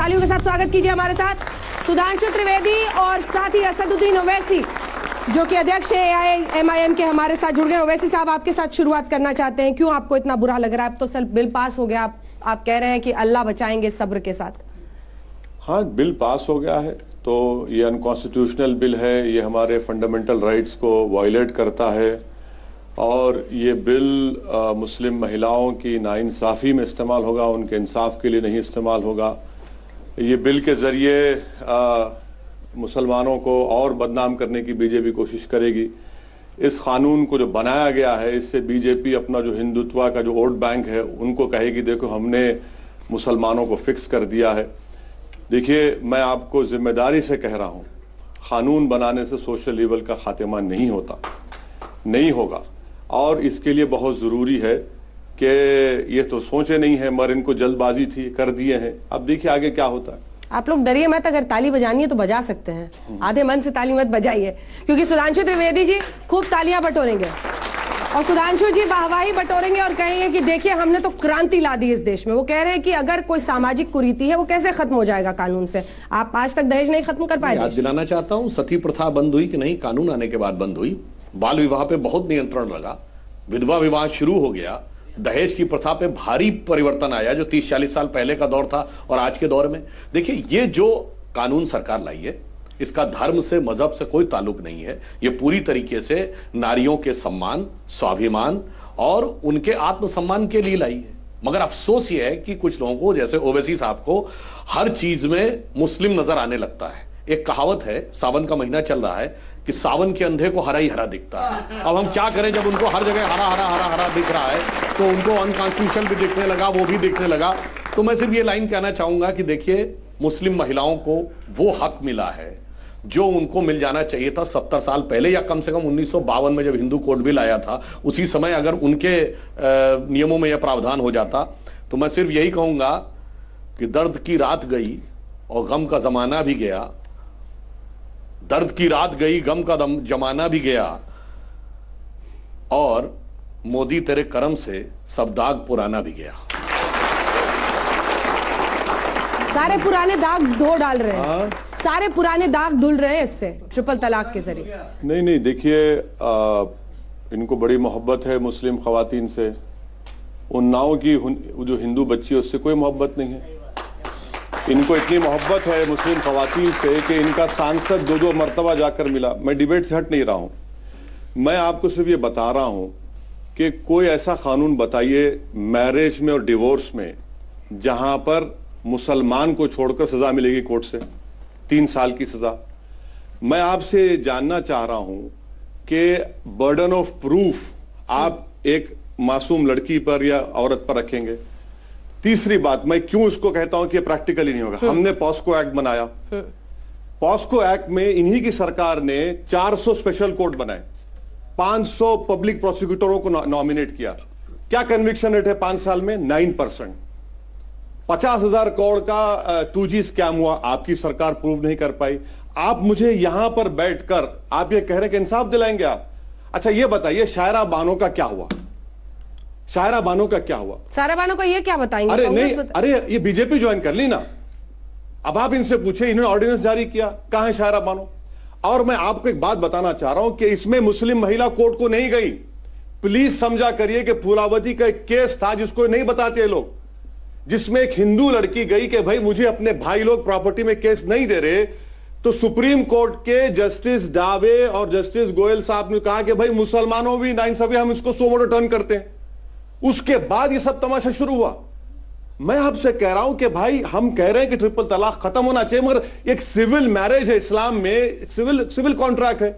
तालियों के साथ स्वागत कीजिए हमारे साथ सुधांशु त्रिवेदी और साथ ही असदुद्दीन ओवैसी जो कि अध्यक्ष एआईएमआईएम के हमारे साथ जुड़ गए। ओवैसी साहब, आपके साथ शुरुआत करना चाहते हैं। क्यों आपको इतना बुरा लग रहा है? अब तो सर बिल पास हो गया, आप कह रहे हैं कि अल्लाह बचाएंगे सब्र के साथ। हाँ, बिल पास हो गया है तो ये अनकॉन्स्टिट्यूशनल बिल है, ये हमारे फंडामेंटल राइट्स को वायलेट करता है और ये बिल मुस्लिम महिलाओं की नाइंसाफ़ी में इस्तेमाल होगा, उनके इंसाफ के लिए नहीं इस्तेमाल होगा। ये बिल के ज़रिए मुसलमानों को और बदनाम करने की बीजेपी कोशिश करेगी। इस कानून को जो बनाया गया है, इससे बीजेपी अपना जो हिंदुत्व का जो वोट बैंक है उनको कहेगी देखो हमने मुसलमानों को फिक्स कर दिया है। देखिए, मैं आपको जिम्मेदारी से कह रहा हूँ, कानून बनाने से सोशल ईवल का खात्मा नहीं होता, नहीं होगा। और इसके लिए बहुत ज़रूरी है कि ये तो सोचे नहीं है मगर इनको जल्दबाजी थी, कर दिए हैं। अब देखिए आगे क्या होता है। आप लोग डरिए मत, अगर ताली बजानी है तो बजा सकते हैं, आधे मन से ताली मत बजाइए, क्योंकि सुधांशु त्रिवेदी जी खूब तालियां बटोरेंगे और सुधांशु जी वाहवाही बटोरेंगे और कहेंगे कि देखिए हमने तो क्रांति ला दी इस देश में। वो कह रहे हैं कि अगर कोई सामाजिक कुरीति है वो कैसे खत्म हो जाएगा कानून से। आप आज तक दहेज नहीं खत्म कर पाए। याद दिलाना चाहता हूँ, सती प्रथा बंद हुई कि नहीं, कानून आने के बाद बंद हुई। बाल विवाह पे बहुत नियंत्रण लगा, विधवा विवाह शुरू हो गया, दहेज की प्रथा पे भारी परिवर्तन आया जो 30-40 साल पहले का दौर था और आज के दौर में। देखिए, ये जो कानून सरकार लाई है इसका धर्म से, मजहब से कोई ताल्लुक नहीं है। ये पूरी तरीके से नारियों के सम्मान, स्वाभिमान और उनके आत्मसम्मान के लिए लाई है। मगर अफसोस ये है कि कुछ लोगों को, जैसे ओवैसी साहब को, हर चीज में मुस्लिम नजर आने लगता है। एक कहावत है, सावन का महीना चल रहा है, कि सावन के अंधे को हरा ही हरा दिखता है। अब हम क्या करें, जब उनको हर जगह हरा हरा हरा हरा दिख रहा है तो उनको अनकॉन्स्टिट्यूशनल भी दिखने लगा, वो भी दिखने लगा। तो मैं सिर्फ ये लाइन कहना चाहूंगा कि देखिए, मुस्लिम महिलाओं को वो हक मिला है जो उनको मिल जाना चाहिए था 70 साल पहले, या कम से कम 1952 में जब हिंदू कोड बिल आया था उसी समय अगर उनके नियमों में यह प्रावधान हो जाता। तो मैं सिर्फ यही कहूंगा कि दर्द की रात गई और गम का जमाना भी गया, दर्द की रात गई, गम का जमाना भी गया, और मोदी तेरे करम से सब दाग पुराना भी गया। सारे पुराने दाग धो डाल रहे हैं, सारे पुराने दाग धुल रहे हैं इससे, ट्रिपल तलाक के जरिए। नहीं, देखिए, इनको बड़ी मोहब्बत है मुस्लिम खवातीन से। उन नाव की जो हिंदू बच्ची है उससे कोई मोहब्बत नहीं है। इनको इतनी मोहब्बत है मुस्लिम खवातीन से कि इनका सांसद 2-2 मरतबा जाकर मिला। मैं डिबेट से हट नहीं रहा हूं, मैं आपको सिर्फ ये बता रहा हूं कि कोई ऐसा कानून बताइए मैरिज में और डिवोर्स में जहां पर मुसलमान को छोड़कर सजा मिलेगी कोर्ट से, 3 साल की सजा। मैं आपसे जानना चाह रहा हूं कि बर्डन ऑफ प्रूफ आप एक मासूम लड़की पर या औरत पर रखेंगे। तीसरी बात, मैं क्यों इसको कहता हूं कि प्रैक्टिकली नहीं होगा। हमने पॉस्को एक्ट बनाया, पॉस्को एक्ट में इन्हीं की सरकार ने 400 स्पेशल कोर्ट बनाए, 500 पब्लिक प्रोसिक्यूटरों को नॉमिनेट किया। क्या कन्विक्शन रेट है 5 साल में? 9%। 50,000 करोड़ का 2G स्कैम हुआ, आपकी सरकार प्रूव नहीं कर पाई। आप मुझे यहां पर बैठकर आप ये कह रहे हैं कि इंसाफ दिलाएंगे आप। अच्छा ये बताइए, शायरा बानो का क्या हुआ? शायरा बानो का क्या हुआ? शायरा बानो का ये क्या बताएंगे? अरे नहीं, अरे ये बीजेपी ज्वाइन कर ली ना। अब आप इनसे पूछे, इन्होंने ऑर्डिनेंस जारी किया, कहां है शायरा बानो? और मैं आपको एक बात बताना चाह रहा हूं कि इसमें मुस्लिम महिला कोर्ट को नहीं गई। प्लीज समझा करिए कि फूलावती का एक केस था जिसको नहीं बताते लोग, जिसमें एक हिंदू लड़की गई कि भाई मुझे अपने भाई लोग प्रॉपर्टी में केस नहीं दे रहे, तो सुप्रीम कोर्ट के जस्टिस डावे और जस्टिस गोयल साहब ने कहा कि भाई मुसलमानों भी नाइंसाफी, हम इसको 100 वोट टर्न करते हैं। उसके बाद ये सब तमाशा शुरू हुआ। मैं आपसे कह रहा हूं कि भाई हम कह रहे हैं कि ट्रिपल तलाक खत्म होना चाहिए, मगर एक सिविल मैरिज है इस्लाम में, सिविल कॉन्ट्रैक्ट है,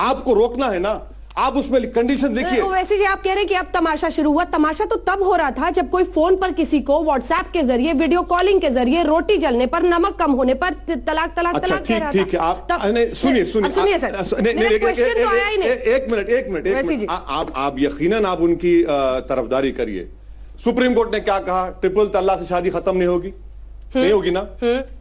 आपको रोकना है ना। आप उसमें कंडीशन देखिए। वैसे जी आप कह रहे हैं कि अब तमाशा शुरू हुआ। तमाशा तो तब हो रहा था जब कोई फोन पर किसी को व्हाट्सएप के जरिए, वीडियो कॉलिंग के जरिए, रोटी जलने पर, नमक कम होने पर तलाक तलाक अच्छा, तलाक कह रहा था। ठीक है, आप सुनिए सर, एक मिनट, आप यकीनन आप उनकी तरफदारी करिए। सुप्रीम कोर्ट ने क्या कहा? ट्रिपल तलाक से शादी खत्म नहीं होगी, नहीं होगी ना।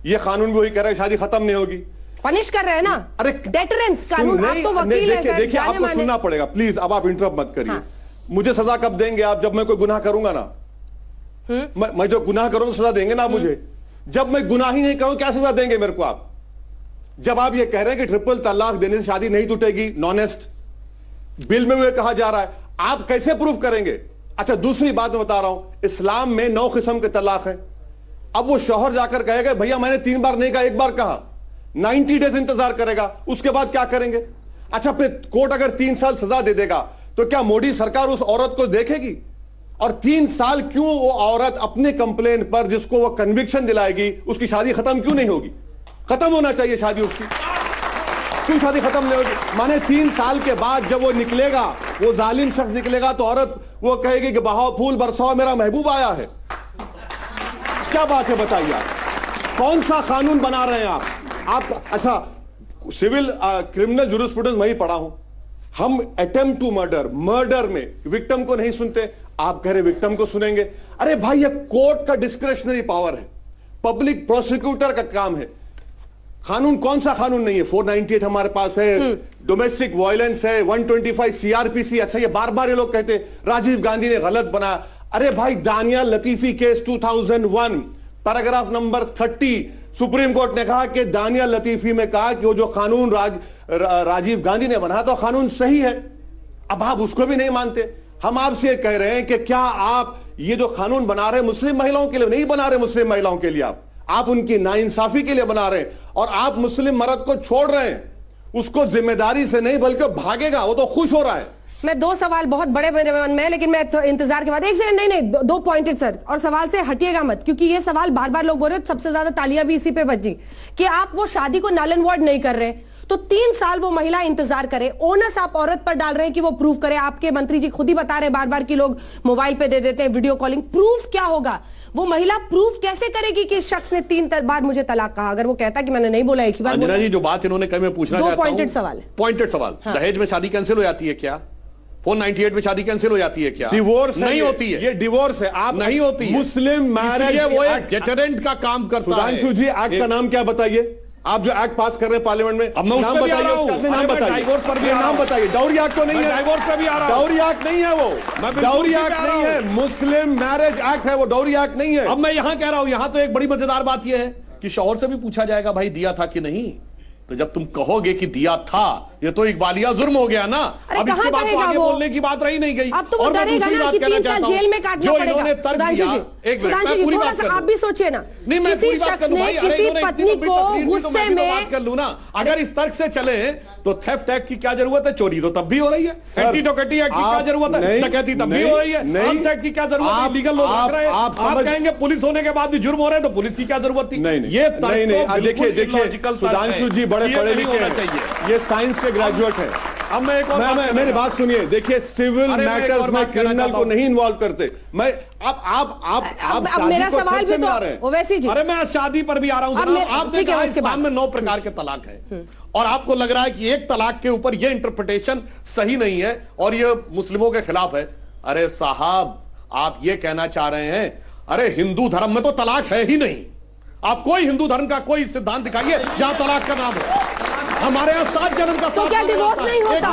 ये कानून भी वही कह रहा है शादी खत्म नहीं होगी, पनिश कर रहे हैं ना। अरे डेटरेंस कानून, आप तो वकील हैं सर, देखिए आपको सुनना पड़ेगा प्लीज। अब आप इंटरप्ट मत करिए। मुझे सजा कब देंगे आप? जब मैं कोई गुनाह करूंगा ना, मैं जो गुनाह करूंगा सजा देंगे ना मुझे। जब मैं गुनाह ही नहीं करूं क्या सजा देंगे मेरे को आप? जब आप ये कह रहे हैं कि ट्रिपल तलाक देने से शादी नहीं टूटेगी, नॉनेस्ट बिल में भी कहा जा रहा है, आप कैसे प्रूफ करेंगे? अच्छा, दूसरी बात मैं बता रहा हूं, इस्लाम में 9 किस्म के तलाक हैं। अब वो शौहर जाकर कहेगा भैया मैंने 3 बार नहीं कहा, 1 बार कहा, 90 डेज इंतजार करेगा, उसके बाद क्या करेंगे? अच्छा, फिर कोर्ट अगर 3 साल सजा दे देगा तो क्या मोदी सरकार उस औरत को देखेगी? और 3 साल क्यों वो औरत अपने कंप्लेन पर जिसको वो कन्विक्शन दिलाएगी उसकी शादी खत्म क्यों नहीं होगी? खत्म होना चाहिए शादी उसकी, क्यों शादी खत्म नहीं होगी? माने 3 साल के बाद जब वो निकलेगा, वो जालिम शख्स निकलेगा, तो औरत वो कहेगी कि बहाओ फूल बरसाओ मेरा महबूब आया है। क्या बात है बताइए आप, कौन सा कानून बना रहे हैं आप? अच्छा, सिविल क्रिमिनल जूरिस्प्रूडेंस मैं ही पढ़ा हूं, हम अटेम्प्ट टू मर्डर में विक्टिम को नहीं सुनते, आप कह रहे विक्टिम को सुनेंगे। अरे भाई ये कोर्ट का डिस्क्रेशनरी पावर है, पब्लिक प्रोसिक्यूटर का काम है। कानून कौन सा कानून नहीं है? 498 हमारे पास है, डोमेस्टिक वायलेंस है, 125 सीआरपीसी। अच्छा, ये बार बार ये लोग कहते राजीव गांधी ने गलत बनाया। अरे भाई, Danial Latifi case 2001 paragraph number 30 supreme court ने कहा कि दानिया लतीफी में कहा कि वो जो कानून राजीव गांधी ने बनाया तो कानून सही है। अब आप उसको भी नहीं मानते। हम आपसे ये कह रहे हैं कि क्या आप ये जो कानून बना रहे हैं मुस्लिम महिलाओं के लिए नहीं बना रहे, मुस्लिम महिलाओं के लिए आप उनकी नाइंसाफी के लिए बना रहे हैं, और आप मुस्लिम मर्द को छोड़ रहे हैं, उसको जिम्मेदारी से नहीं बल्कि भागेगा, वो तो खुश हो रहा है। मैं 2 सवाल बहुत बड़े मेरे मन में, लेकिन मैं तो इंतजार के बाद, एक सेकंड, नहीं 2 पॉइंटेड सर, और सवाल से हटिएगा मत, क्योंकि ये सवाल बार बार लोग बोल रहे हैं, सबसे ज्यादा तालियां भी इसी पे बजी कि आप वो शादी को नल एंड वॉइड नहीं कर रहे, तो 3 साल वो महिला इंतजार करे, ओनस आप औरत पर डाल रहे हैं कि वो प्रूफ करे। आपके मंत्री जी खुद ही बता रहे हैं बार बार कि लोग मोबाइल पे दे देते हैं वीडियो कॉलिंग, प्रूफ क्या होगा? वो महिला प्रूफ कैसे करेगी कि इस शख्स ने 3 बार मुझे तलाक कहा? अगर वो कहता कि मैंने नहीं बोला, एक ही बार बोला। जी, जो बात इन्होंने कही मैं पूछना चाहता हूं, 2 पॉइंटेड सवाल है। पॉइंटेड सवाल, दहेज में शादी कैंसिल हो जाती है क्या? 498 में शादी कैंसिल हो जाती है क्या? डिवोर्स नहीं होती है, ये डिवोर्स है। आप नहीं होती है। मुस्लिम मैरिज वो एक डेटरेंट का काम करता है। सुधांशु जी, एक्ट का नाम क्या बताइए? आप जो एक्ट पास कर रहे हैं पार्लियामेंट में, अब मैं नाम बताइए, उसका नाम बताइए, नाम बताइए। डाउरी एक्ट तो नहीं है, डाइवोर्स पे भी आ रहा हूं। डाउरी एक्ट नहीं है वो, डाउरी एक्ट नहीं है, मुस्लिम मैरिज एक्ट है वो, डाउरी एक्ट नहीं है। अब मैं यहां कह रहा हूं, यहां तो एक बड़ी मजेदार बात यह है कि शौहर से भी पूछा जाएगा भाई दिया था कि नहीं, तो जब तुम कहोगे कि दिया था, ये तो इकबालिया जुर्म हो गया ना। अब इसके बाद तो आगे बोलने की बात रही नहीं गई। अब तो वो डरेगा ना कि 3 साल जेल में काटना पड़ेगा। सुधांशु जी थोड़ा सा आप भी सोचिए ना, किसी शख्स ने किसी पत्नी को गुस्से में कर लू ना, अगर इस तर्क से चले तो थेफ्ट एक्ट की क्या जरूरत है? चोरी तो तब भी हो रही है। एंटी डकैती एक्ट की क्या जरूरत है? डकैती तब भी हो रही है। आर्म्स एक्ट की क्या जरूरत है? लीगल लोग रख रहे हैं। आप कहेंगे पुलिस होने के बाद भी जुर्म हो रहे हैं, तो पुलिस की क्या जरूरत थी? ये देखिए सुधांशु जी बड़े पढ़े लिखे हैं, ये साइंस के ग्रेजुएट है। अब मैं एक और मेरी बात सुनिए, देखिए सिविल मैटर्स में क्रिमिनल को नहीं इन्वॉल्व करते। मैं आप मेरा सवाल भी तो ओवैसी जी, अरे मैं शादी पर भी आ रहा हूं। आपने कहा इस्लाम में 9 प्रकार के तलाक है, और आपको लग रहा है कि एक तलाक के ऊपर यह इंटरप्रिटेशन सही नहीं है और यह मुस्लिमों के खिलाफ है। अरे साहब, आप ये कहना चाह रहे हैं, अरे हिंदू धर्म में तो तलाक है ही नहीं। आप कोई हिंदू धर्म का कोई सिद्धांत दिखाइए जहां तलाक का नाम हो। हमारे यहाँ 7 जन्म का, तो क्या डिवोर्स नहीं होता?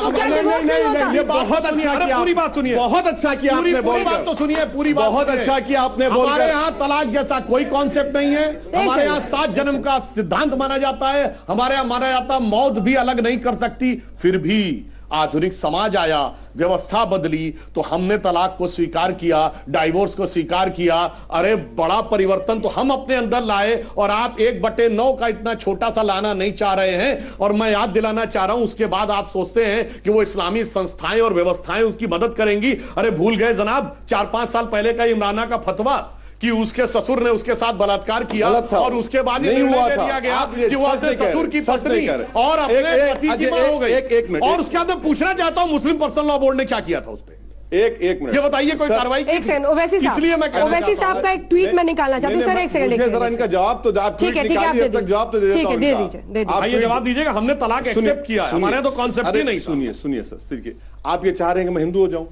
तो क्या डिवोर्स नहीं होता? ये बहुत अच्छा किया, पूरी बात सुनिए, बहुत अच्छा किया आपने बोलकर। पूरी बात तो सुनिए, पूरी बात बहुत अच्छा किया आपने बोलकर। हमारे यहाँ तलाक जैसा कोई कॉन्सेप्ट नहीं है। हमारे यहाँ 7 जन्म का सिद्धांत माना जाता है। हमारे यहाँ माना जाता है मौत भी अलग नहीं कर सकती। फिर भी आधुनिक समाज आया, व्यवस्था बदली, तो हमने तलाक को स्वीकार किया, डाइवोर्स को स्वीकार किया। अरे बड़ा परिवर्तन तो हम अपने अंदर लाए, और आप 1/9 का इतना छोटा सा लाना नहीं चाह रहे हैं। और मैं याद दिलाना चाह रहा हूं, उसके बाद आप सोचते हैं कि वो इस्लामी संस्थाएं और व्यवस्थाएं उसकी मदद करेंगी। अरे भूल गए जनाब, 4-5 साल पहले का इमराना का फतवा कि उसके ससुर ने उसके साथ बलात्कार किया, और उसके बाद नहीं हुआ था दिया गया कि वो अपने ससुर की पत्नी और अपने पति की मां हो गई। और उसके बाद मैं पूछना चाहता हूं, मुस्लिम पर्सनल लॉ बोर्ड ने क्या किया था उस पर? एक मिनट, ये बताइए, कोई कार्रवाई? एक सेकंड, ओवैसी साहब, इसलिए मैं ओवैसी साहब का एक ट्वीट मैं निकालना चाहती हूं। सर एक सेकंड, जरा इनका जवाब तो ठीक है, आप दे दीजिए, जवाब तो दे ठीक है, दे दीजिए, आप ये जवाब दीजिएगा। हमने तलाक एक्सेप्ट किया, हमारे तो कॉन्सेप्ट ही नहीं। सुनिए सर, आप ये चाह रहे हैं कि मैं हिंदू हो जाऊं?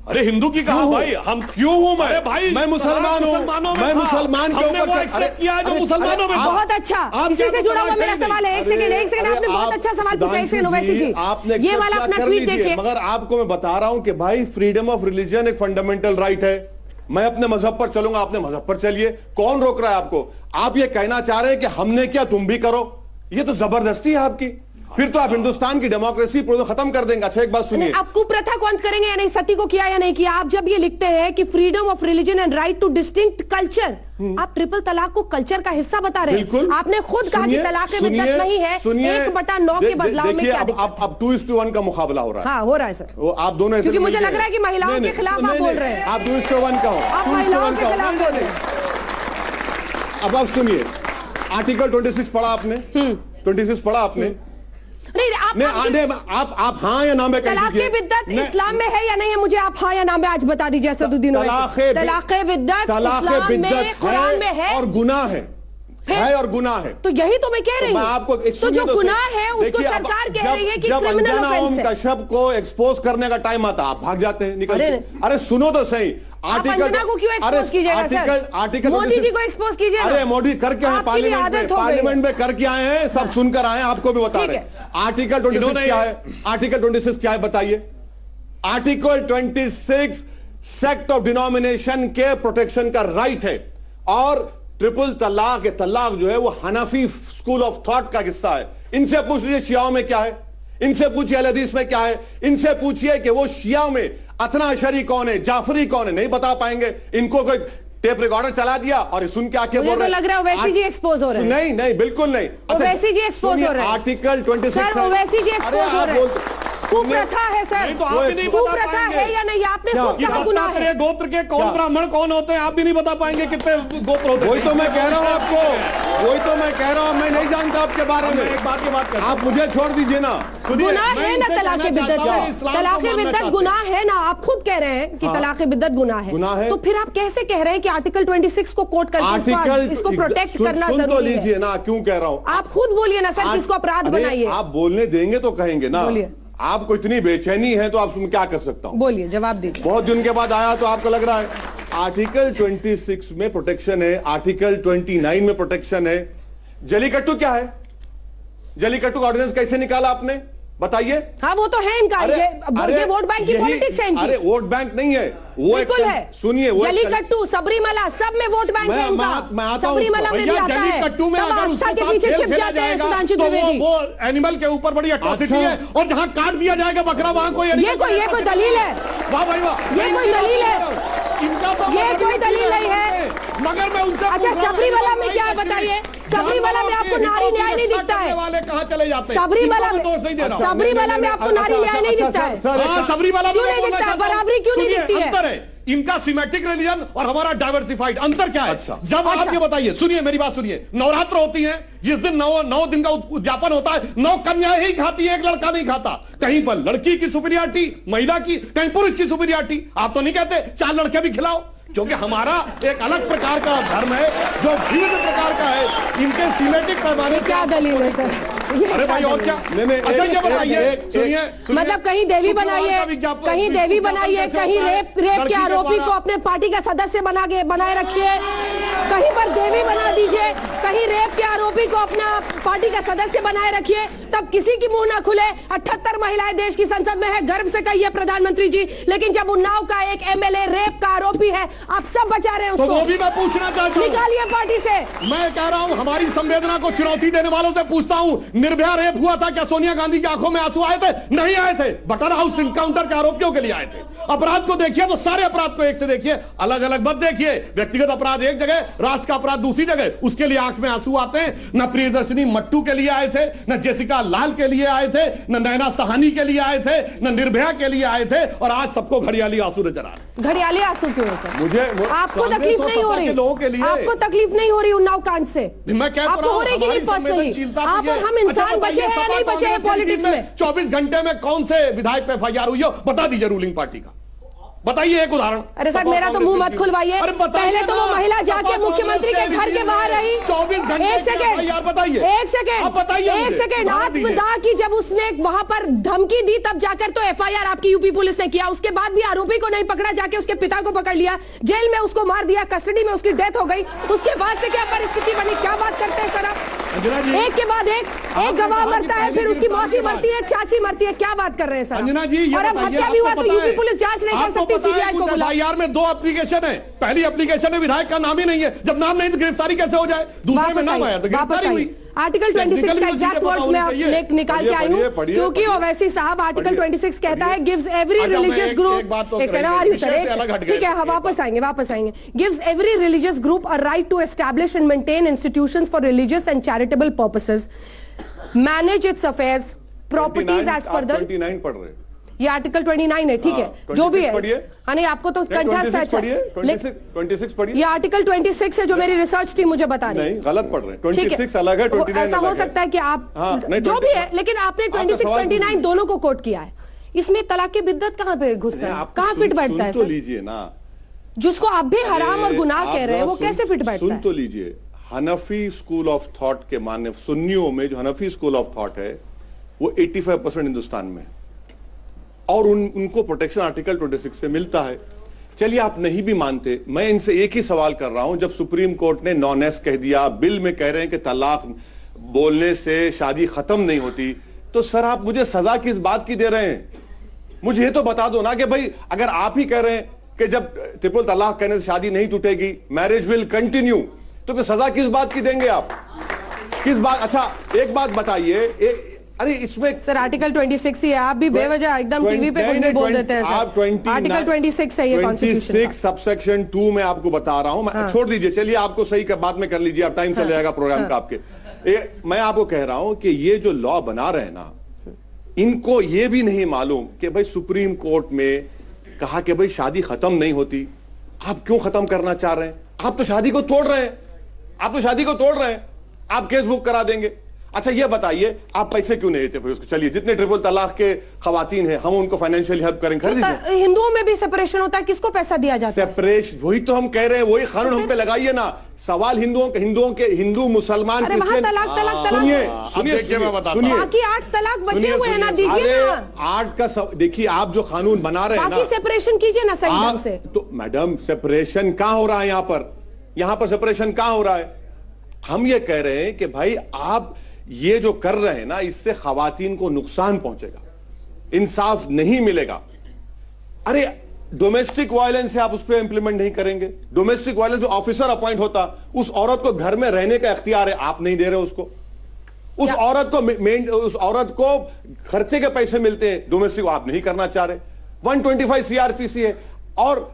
अरे हिंदू की कहा भाई, हम क्यों हूं? मैं भाई मैं मुसलमान हूं, मैं मुसलमान के ऊपर एक्सेप्ट किया जो मुसलमानों में। बहुत अच्छा, इसी से जुड़ा हुआ मेरा सवाल है। एक सेकंड, आपने बहुत अच्छा सवाल पूछा। एक सेकंड ओवैसी जी, आपने ये वाला अपना ट्वीट देखिए। मगर आपको मैं बता रहा हूं कि भाई फ्रीडम ऑफ रिलीजन एक फंडामेंटल राइट है। मैं अपने मजहब पर चलूंगा, अपने मजहब पर चलिए, कौन रोक रहा है आपको? आप ये कहना चाह रहे हैं कि हमने क्या तुम भी करो, ये तो जबरदस्ती है आपकी। फिर तो आप हिंदुस्तान की डेमोक्रेसी खत्म कर देंगे। अच्छा एक बात सुनिए, आप कुप्रथा को अंत करेंगे या नहीं? सती को किया या नहीं किया? आप जब ये लिखते हैं कि freedom of religion and right two distinct culture, आप ट्रिपल तलाक को कल्चर का हिस्सा बता रहे हैं। आपने खुद कहा कि तलाक बिद्दत नहीं है। 1/9 के बदलाव में क्या दिक्कत? अब 2:1 का मुकाबला हो रहा है। हाँ हो रहा है सर, वो आप दोनों, क्योंकि मुझे लग रहा है कि महिलाओं के खिलाफ आप बोल रहे हैं। आप 2:1 का हो, आप महिलाओं के खिलाफ बोल रहे हैं। अब आप सुनिए, आर्टिकल 26 पढ़ा आपने? 26 पढ़ा आपने? नहीं, आप हाँ या ना में कह दीजिए। तलाक़े बिद्दत इस्लाम में है या नहीं है? मुझे आप हाँ या ना में आज बता दीजिए। असदुद्दीन ओवैसी, तलाक़े बिद्दत इस्लाम में, कुरान में है और गुनाह है और गुनाह है। तो यही तो मैं कह रही हूँ। आपको तो जो गुनाह है उसको सरकार कह रही है कि क्रिमिनल ऑफेंस है। कश्यप को एक्सपोज करने का टाइम आता, आप भाग जाते हैं, निकल। अरे सुनो तो सही, आर्टिकल को क्यों एक्सपोज कीजिएगा सर? आर्टिकल मोदी जी को एक्सपोज कीजिएगा। अरे मोदी करके आए पार्लियामेंट में करके आए हैं, सब सुनकर आए हैं, आपको भी बता रहे हैं। आर्टिकल 26 क्या है? आर्टिकल 26 क्या है बताइए? आर्टिकल 26 सेक्ट ऑफ डिनोमिनेशन के प्रोटेक्शन का राइट है। और ट्रिपल तलाक, तलाक जो है वो हनफी स्कूल ऑफ थॉट का हिस्सा है। इनसे पूछ लीजिए शियाओं में क्या है, इनसे पूछिए अहले हदीस में क्या है, इनसे पूछिए कि वो शियाओं में अतना अशरी कौन है, जाफरी कौन है, नहीं बता पाएंगे। इनको कोई टेप रिकॉर्डर चला दिया और सुन के आके बोल रहे हैं। लग रहा है ओवैसी जी एक्सपोज हो रहे हैं। नहीं बिल्कुल नहीं। ओवैसी जी एक्सपोज हो रहे हैं। आर्टिकल 26 सर, ओवैसी जी एक्सपोज हो रहे हैं। कुप्रथा है सर, तो आप भी नहीं बता कुप्रथा पाएंगे है या नहीं? आपने खुद कहा गुनाह है। गोत्र के कौन ब्राह्मण कौन होते हैं आप भी नहीं बता पाएंगे, कितने गोत्र होते हैं। वही तो मैं कह रहा हूं आपको, वही तो मैं कह रहा हूं, मैं नहीं जानता आपके बारे में। एक बात की बात कर, आप मुझे छोड़ दीजिए ना। गुनाह है ना तलाक़े बिद्दत? तलाक़े बिद्दत गुनाह है ना? आप खुद कह रहे हैं कि तलाक़े बिद्दत गुनाह है, तो फिर आप कैसे कह रहे हैं कि आर्टिकल 26 को कोट करके इसको प्रोटेक्ट करना जरूरी है? ना क्यों कह रहा हूं? आप खुद बोलिए ना सर, किसको अपराध बनाइए। आप बोलने देंगे तो कहेंगे ना। आपको इतनी बेचैनी है तो आप क्या कर सकता हूं? बोलिए, जवाब दीजिए। बहुत दिन के बाद आया तो आपको लग रहा है आर्टिकल 26 में प्रोटेक्शन है, आर्टिकल 29 में प्रोटेक्शन है। जलीकट्टू क्या है? जलीकट्टू का ऑर्डिनेंस कैसे निकाला आपने बताइए? हाँ वो तो है इनका। ये वोट बैंक की पॉलिटिक्स है इनकी। अरे वोट बैंक नहीं है वो, बिल्कुल है। सुनिए, जलीकट्टू, सबरीमला, सब में वोट बैंक है इनका। सबरीमला में भी आता है। में आस्था के पीछे छिप जाते हैं सुधांशु त्रिवेदी। वो एनिमल के ऊपर बड़ी अट्रॉसिटी है, और जहां काट दिया जाएगा बकरा वहां कोई ये कोई दलील है? वाह भाई वाह, ये कोई दलील है? इनका तो ये कोई दलील नहीं है। मगर मैं उनसे अच्छा, सबरीमला में क्या है बताइए? सबरीमला में आपको नारी न्याय नहीं दिखता है? वाले कहाँ चले जाते हैं? सबरीमला में दोष नहीं दे रहा। सबरीमला में आपको नारी न्याय नहीं दिखता है? सबरीमला क्यों नहीं दिखता है? बराबरी क्यों नहीं दिखती है? अंतर है इनका सिमेट्रिक रिलीजन और हमारा डाइवर्सिफाइड। अंतर क्या है? जब आप ये बताइए, सुनिए मेरी बात सुनिए, नवरात्र होती है जिस दिन 9 दिन का उद्यापन होता है, 9 कन्याएं ही खाती है, एक लड़का नहीं खाता। कहीं पर लड़की की सुपीरियरिटी, महिला की, कहीं पुरुष की सुपीरियरिटी। आप तो नहीं कहते 4 लड़के भी खिलाओ, क्योंकि हमारा एक अलग प्रकार का धर्म है जो विविध प्रकार का है। इनके सिमेट्रिक पैमाने क्या दलील है सर? अरे भाई और क्या? अच्छा ये बताइए, सुनिए, मतलब कहीं देवी बनाइए, कहीं देवी बनाइए, कहीं रेप के आरोपी को अपने पार्टी का सदस्य बनाए रखिए, कहीं पर देवी बना दीजिए, कहीं रेप के आरोपी को अपना पार्टी का सदस्य बनाए रखिए, तब किसी की मुंह ना खुले। 78 महिलाएं देश की संसद में है, गर्व से कहिए प्रधानमंत्री जी। लेकिन जब उन्नाव का एक एमएलए रेप का आरोपी है, आप सब बचा रहे हैं उसको। तो वो भी मैं पूछना चाहता हूं, निकालिए पार्टी से। मैं कह रहा हूं, हमारी संवेदना को चुनौती देने वालों से पूछता हूं, निर्भया रेप हुआ था, क्या सोनिया गांधी की आंखों में आंसू आए थे? नहीं आए थे। बटर हाउस इनकाउंटर के आरोपियों के लिए आए थे। अपराध को देखिए तो सारे अपराध को एक से देखिए, अलग अलग मत देखिए। व्यक्तिगत अपराध एक जगह, राष्ट्र का अपराध दूसरी जगह, उसके लिए आंख में आंसू आते हैं। न प्रियदर्शनी मट्टू के लिए आए थे, न जेसिका लाल के लिए आए थे, न नैना सहानी के लिए आए थे, न निर्भया के लिए आए थे, और आज सबको घड़ियाली आंसू नजर आ रहे। घड़ियाली आंसू क्यों है सर? मुझे आपको तकलीफ नहीं हो रही? लोगों के लिए आपको तकलीफ नहीं हो रही उन्नाव कांड से? मैं कह आपको हो रही कि नहीं पर्सनली? आप और हम इंसान बचे हैं या नहीं बचे हैं पॉलिटिक्स में? 24 घंटे में कौन से विधायक पे एफआईआर हुई हो बता दीजिए रुलिंग पार्टी का, बताइए एक उदाहरण। अरे सर मेरा तो मुंह मत खुलवाइए। पहले तो वो महिला जाके मुख्यमंत्री के घर के बाहर रही 24 घंटे। एक सेकेंड बताइए, एक सेकेंड आत्मदाह की जब उसने वहां पर धमकी दी तब जाकर तो एफआईआर आपकी यूपी पुलिस ने किया। उसके बाद भी आरोपी को नहीं पकड़ा, जाके उसके पिता को पकड़ लिया, जेल में उसको मार दिया, कस्टडी में उसकी डेथ हो गई। उसके बाद से क्या परिस्थिति बनी? क्या बात करते हैं सर आप? अंजना जी, एक के बाद एक गवाह मरता है, फिर उसकी मौसी मरती है, चाची मरती है, क्या बात कर रहे हैं सर? अंजना जी, और अब हत्या भी हुआ तो यूपी पुलिस जांच नहीं कर सकती, सीबीआई को बुला। एफआईआर में 2 एप्लीकेशन है, पहली एप्लीकेशन में विधायक का नाम ही नहीं है, जब नाम नहीं तो गिरफ्तारी कैसे हो जाए? दूसरे में नाम आया तो गिरफ्तारी हुई। आर्टिकल 26 का एग्जैक्ट वर्ड्स में आप निकाल के आई हूं, क्योंकि ओवैसी साहब आर्टिकल 26 कहता है गिव्स एवरी रिलीजियस ग्रुप, एक सर ठीक है, वापस आएंगे, gives every religious group a right to establish and maintain institutions for religious and charitable purposes, manage its affairs, properties as per the 29 पढ़ रहे हैं। ये आर्टिकल 29 है, ठीक है, जो भी है। हाँ नहीं, आपको तो कंठस्थ है। 26 पढ़िए। ये आर्टिकल 26 है जो मेरी रिसर्च टीम मुझे बता रही है। नहीं, गलत पढ़ रहे हैं। 26 अलग है, 29 ऐसा हो सकता है कि आप जो भी है, लेकिन आपने 26 29 दोनों को कोट किया है। इसमें तलाक की बिद्दत कहाँ पे घुसता है, कहाँ फिट बैठता है? तो लीजिए ना, जिसको आप भी हराम और गुनाह कह रहे हैं, वो कैसे फिट बैठता है? सुन तो लीजिए, हनफी स्कूल ऑफ थॉट के मानने, सुन्नियों में जो हनफी स्कूल ऑफ थॉट है वो 85% हिंदुस्तान में, और उनको प्रोटेक्शन आर्टिकल 26 से मिलता है। चलिए आप नहीं भी मानते, मैं इनसे एक ही सवाल कर रहा हूं, जब सुप्रीम कोर्ट ने नॉनेस कह दिया, बिल में कह रहे हैं कि तलाक बोलने से शादी खत्म नहीं होती, तो सर आप मुझे सजा किस बात की दे रहे हैं? मुझे ये तो बता दो ना कि भाई अगर आप ही कह रहे हैं कि जब ट्रिपल तलाक कहने से शादी नहीं टूटेगी, मैरिज विल कंटिन्यू, तो फिर सजा किस बात की देंगे आप? किस बात? अच्छा एक बात बताइए, अरे इसमें सर आर्टिकल 26 ही है, आप भी बेवजह एकदम टीवी पे कुछ भी बोल देते हैं सर। आर्टिकल 26 है ये कॉन्स्टिट्यूशन 26 सबसेक्शन 2 में आपको बता रहा हूं। छोड़ दीजिए, चलिए आपको सही का बाद में कर लीजिए, आप टाइम चले जाएगा प्रोग्राम का आपके। मैं आपको कह रहा हूं कि ये जो लॉ बना रहे हैं ना, इनको ये भी नहीं मालूम कि भाई सुप्रीम कोर्ट में कहा कि भाई शादी खत्म नहीं होती, आप क्यों खत्म करना चाह रहे हैं? आप तो शादी को तोड़ रहे हैं, आप केस बुक करा देंगे। अच्छा ये बताइए आप पैसे क्यों नहीं देते फिर उसको? चलिए जितने ट्रिपल तलाक के खवातीन हैं हम उनको फाइनेंशियली हेल्प करेंगे। तो हिंदुओं में भी सेपरेशन होता है, किसको पैसा दिया जाता है? सेपरेशन, वही तो हम कह रहे हैं, वही कानून हम पे लगाइए ना। सवाल हिंदू मुसलमान क्रिश्चियन, सुनिए, बाकी 8 तलाक बचे हुए हैं ना, दीजिए ना। 8 का देखिए, आप जो कानून बना रहे हैं ना, बाकी सेपरेशन कीजिए ना सही ढंग से। तो मैडम सेपरेशन कहां हो रहा है? यहाँ पर सेपरेशन कहां हो रहा है? हम ये कह रहे हैं कि भाई आप ये जो कर रहे हैं ना, इससे खवातीन को नुकसान पहुंचेगा, इंसाफ नहीं मिलेगा। अरे डोमेस्टिक वायलेंस से आप उस पर इंप्लीमेंट नहीं करेंगे? डोमेस्टिक वायलेंस जो ऑफिसर अपॉइंट होता, उस औरत को घर में रहने का इख्तियार है, आप नहीं दे रहे उसको। उस औरत को खर्चे के पैसे मिलते हैं, डोमेस्टिक आप नहीं करना चाह रहे। 125 सीआरपीसी है, और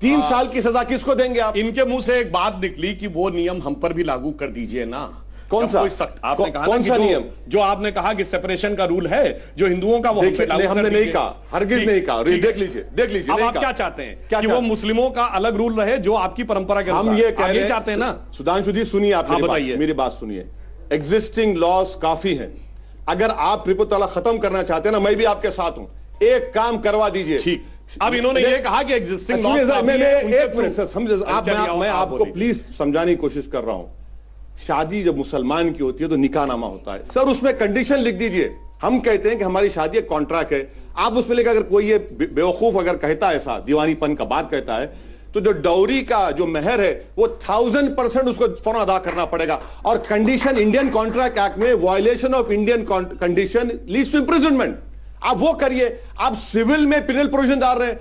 3 साल की सजा किसको देंगे आप? इनके मुंह से एक बात निकली कि वो नियम हम पर भी लागू कर दीजिए ना। कौन सा? आपने कहा कौन सा नियम? जो आपने कहा कि सेपरेशन का रूल है जो हिंदुओं का, वो हमने नहीं कहा, हरगिज नहीं कहा। देख लीजिए अब आप क्या चाहते हैं कि वो मुस्लिमों का अलग रूल रहे जो आपकी परंपरा के अनुसार? हम ये कह रहे चाहते हैं ना। सुधांशु जी सुनिए, आप बताइए, मेरी बात सुनिए। एग्जिस्टिंग लॉज काफी हैं, अगर आप ट्रिपल तलाक खत्म करना चाहते हैं ना, मैं भी आपके साथ हूं, एक काम करवा दीजिए। ठीक, अब इन्होंने ये कहा कि एग्जिस्टिंग लॉज, मैं आपको प्लीज समझाने की कोशिश कर रहा हूं। शादी जब मुसलमान की होती है तो निकाहनामा होता है, सर उसमें कंडीशन लिख दीजिए। हम कहते हैं कि हमारी शादी एक कॉन्ट्रैक्ट है, आप उसमें लेकर, अगर कोई ये बेवकूफ अगर कहता है, ऐसा दीवानीपन का बात कहता है, तो जो डौरी का जो मेहर है वो 1000% उसको फौरन अदा करना पड़ेगा। और कंडीशन इंडियन कॉन्ट्रैक्ट एक्ट में violation of Indian condition leads to imprisonment, आप वो करिए। आप सिविल में पेनल प्रोविजन डाल रहे हैं।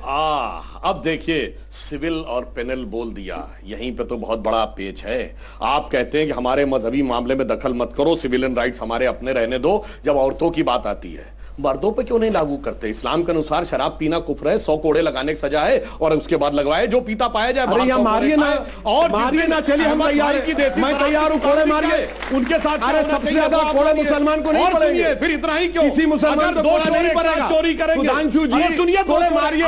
अब देखिए, सिविल और पेनल बोल दिया, यहीं पे तो बहुत बड़ा पेच है। आप कहते हैं कि हमारे मजहबी मामले में दखल मत करो, सिविलियन राइट्स हमारे अपने रहने दो। जब औरतों की बात आती है, मर्दों पे क्यों नहीं लागू करते? इस्लाम के अनुसार शराब पीना कुफ्र है, 100 कोड़े लगाने की सजा है, और उसके बाद लगवाए, जो पीता पाया जाए मारिए ना, और मारिए ना। चलिए हम तैयार हैं, मैं तैयार हूं, कोड़े मारिए उनके साथ। अरे सबसे ज्यादा कोड़े मुसलमान को नहीं पड़ेंगे, फिर इतना ही क्यों? किसी मुसलमान को कोड़ा नहीं पड़ेगा। चोरी करेंगे, सुधांशु जी सुनिए, कोड़े मारिए,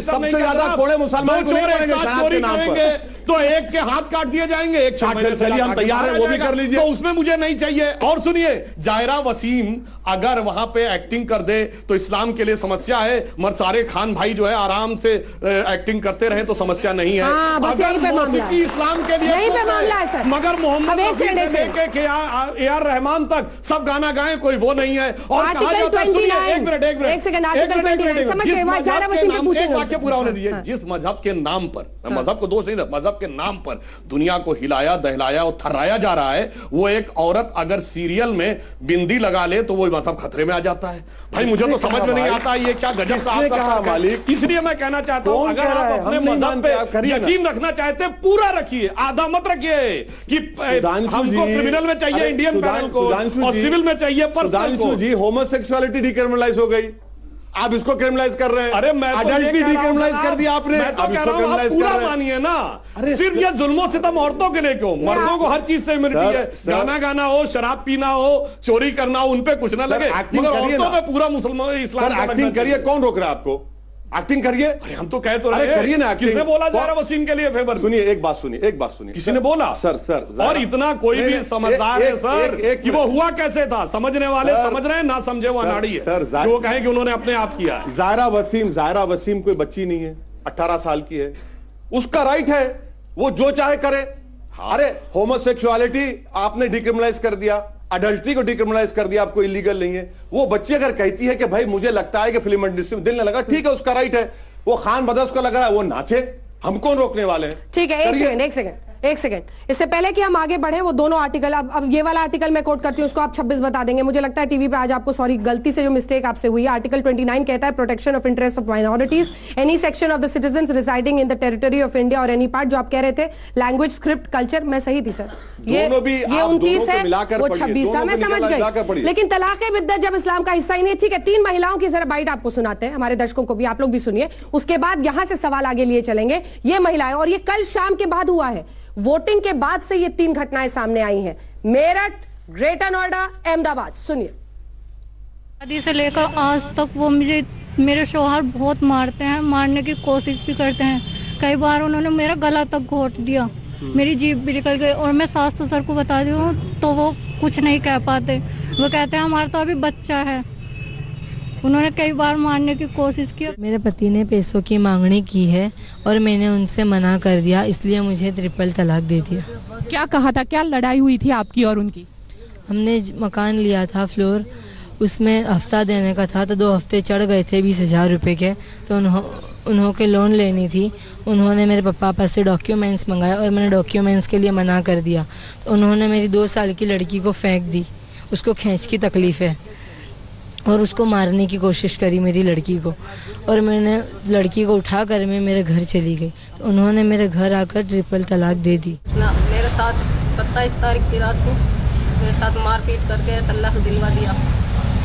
सबसे ज्यादा कोड़े मुसलमान को नहीं पड़ेंगे। चोरी करेंगे तो एक के हाथ काट दिए जाएंगे, एक चलिए हम तैयार हैं, वो भी कर लीजिए, तो उसमें मुझे नहीं चाहिए। और सुनिए, जायरा वसीम अगर वहां पे एक्टिंग कर दे तो इस्लाम के लिए समस्या है, मगर सारे खान भाई जो है आराम से एक्टिंग करते रहे तो समस्या नहीं है। मौसीकी इस्लाम के लिए मगर मोहम्मद ए.आर. रहमान तक सब गाना गाएं, कोई वो नहीं है। और कहा जाता है, सुनिए एक मिनट, वाक्य पूरा होने दीजिए। जिस मजहब के नाम पर, मजहब को दोष नहीं था, मजहब मजहब के नाम पर दुनिया को हिलाया दहलाया और थर्राया जा रहा है। वो एक औरत अगर सीरियल में बिंदी लगा ले तो वो मजहब खतरे में आ जाता है। भाई मुझे तो समझ में नहीं आता ये क्या गजब सा आपका तर्क है। इसलिए मैं कहना चाहता हूं अगर आप अपने मजहब पे यकीन रखना चाहते हैं पूरा रखिए, आधा मत रखिए कि हमको क्रिमिनल में चाहिए इंडियन पैनल को और सिविल में चाहिए पर्सनल को। जी होमोसेक्सुअलिटी डिक्रिमिनलाइज हो गई, आप इसको क्रिमिनलाइज कर रहे हैं। अरे मैं अडल्ट्री डिक्रिमिनलाइज कर दिया आपने, मैं तो कह रहा हूं आप पूरा मानिए ना। सिर्फ ये जुल्मों सितम औरतों के लिए क्यों, मर्दों को हर चीज से मिलती है। गाना गाना हो, शराब पीना हो, चोरी करना हो, उन पे कुछ ना लगे, मगर औरतों पे पूरा मुसलमान इस्लाम एक्टिंग करिए। कौन रोक रहा है आपको? एक्टिंग करिए। अरे हम तो कह तो रहे करिए ना। किसने बोला जायरा वसीम के लिए फेवर? सुनिए एक बात सुनिए किसी ने बोला सर और इतना कोई भी समझदार है सर कि वो हुआ कैसे था, समझने वाले समझ रहे हैं, ना समझे वो अनाड़ी है सर। वो कहे कि उन्होंने अपने आप किया। जायरा वसीम कोई बच्ची नहीं है, 18 साल की है, उसका राइट है, वो जो चाहे करे। अरे होमोसेक्सुअलिटी आपने डिक्रिमिनलाइज कर दिया, अडल्ट्री को डिक्रिमिनलाइज कर दिया, आपको इलीगल नहीं है। वो बच्ची अगर कहती है कि भाई मुझे लगता है कि फिल्म इंडस्ट्री में दिल न लगा, ठीक है, उसका राइट है। वो खान बदस को लग रहा है वो नाचे, हम कौन रोकने वाले हैं? ठीक है, एक सेकंड इससे पहले कि हम आगे बढ़े, वो दोनों आर्टिकल, अब ये वाला आर्टिकल मैं कोट करती हूँ, उसको आप 26 बता देंगे। मुझे लगता है टीवी पे आज आपको सॉरी गलती से जो मिस्टेक आपसे हुई है। आर्टिकल 29 कहता है protection of interest of minorities any section of the citizens residing in the territory of India और एनी पार्ट। जो आप कह रहे थे लैंग्वेज, स्क्रिप्ट, कल्चर, मैं सही थी सर। ये 29 है, वो 26 था, मैं समझ गई। लेकिन तलाक बिद्दत जब इस्लाम का हिस्सा ही नहीं, ठीक है। 3 महिलाओं की जरा बाइट आपको सुनाते हैं, हमारे दर्शकों को भी, आप लोग भी सुनिए, उसके बाद यहां से सवाल आगे लिए चलेंगे। ये महिलाएं, और ये कल शाम के बाद हुआ है, वोटिंग के बाद से ये 3 घटनाएं सामने आई हैं। मेरठ, ग्रेटर नोएडा, अहमदाबाद। सुनिए। शादी से लेकर आज तक वो मेरे शौहर बहुत मारते हैं, मारने की कोशिश भी करते हैं। कई बार उन्होंने मेरा गला तक घोट दिया, मेरी जीभ भी निकल गई। और मैं सास ससुर को बता दी हूँ तो वो कुछ नहीं कह पाते। वो कहते हैं हमारा तो अभी बच्चा है। उन्होंने कई बार मारने की कोशिश की। मेरे पति ने पैसों की मांगनी की है और मैंने उनसे मना कर दिया, इसलिए मुझे ट्रिपल तलाक दे दिया। क्या कहा था, क्या लड़ाई हुई थी आपकी और उनकी? हमने मकान लिया था फ्लोर, उसमें हफ्ता देने का था, तो 2 हफ्ते चढ़ गए थे 20,000 रुपये के। तो उन्होंने लोन लेनी थी, उन्होंने मेरे पापा से डॉक्यूमेंट्स मंगाए और मैंने डॉक्यूमेंट्स के लिए मना कर दिया। तो उन्होंने मेरी 2 साल की लड़की को फेंक दी, उसको खींच की तकलीफ़ है, और उसको मारने की कोशिश करी मेरी लड़की को। और मैंने लड़की को उठा कर मैं मेरे घर चली गई, तो उन्होंने मेरे घर आकर ट्रिपल तलाक दे दी। मेरे साथ 27 तारीख की रात को मेरे साथ मारपीट करके तलाक दिलवा दिया।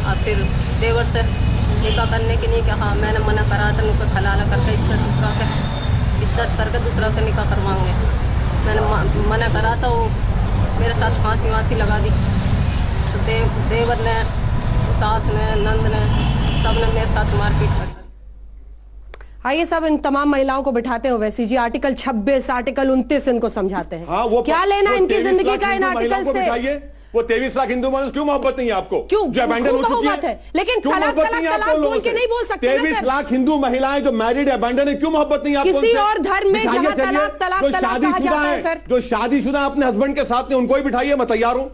और फिर देवर से निकाह करने के लिए कहा, मैंने मना करा था, उनको खलाला करके इससे दूसरा के इज्जत करके दूसरा से निकाह करवाएंगे। मैंने मना करा था, वो मेरे साथ फांसी लगा दी। देवर ने, सास ने, नंद ने, सब ने मेरे साथ मारपीट कर। आइए सब इन तमाम महिलाओं को बिठाते हैं वैसी जी। आर्टिकल 26, आर्टिकल 29 इनको समझाते हैं। हाँ, वो क्या लेना इनकी जिंदगी का इन आर्टिकल से? वो 23 लाख हिंदू मानस क्यों मोहब्बत नहीं है आपको? क्यों? जो अबैंडन हो चुकी है, लेकिन तलाक बोल के नहीं बोल सकते। 23 लाख हिंदू महिलाएं जो मैरिड अबैंडन है, क्यों मोहब्बत नहीं है आपको? किसी और धर्म में जहां तलाक कहा जाता है सर, जो शादीशुदा अपने हस्बैंड के साथ में, उनको ही बिठाइए, मैं तैयार हूं।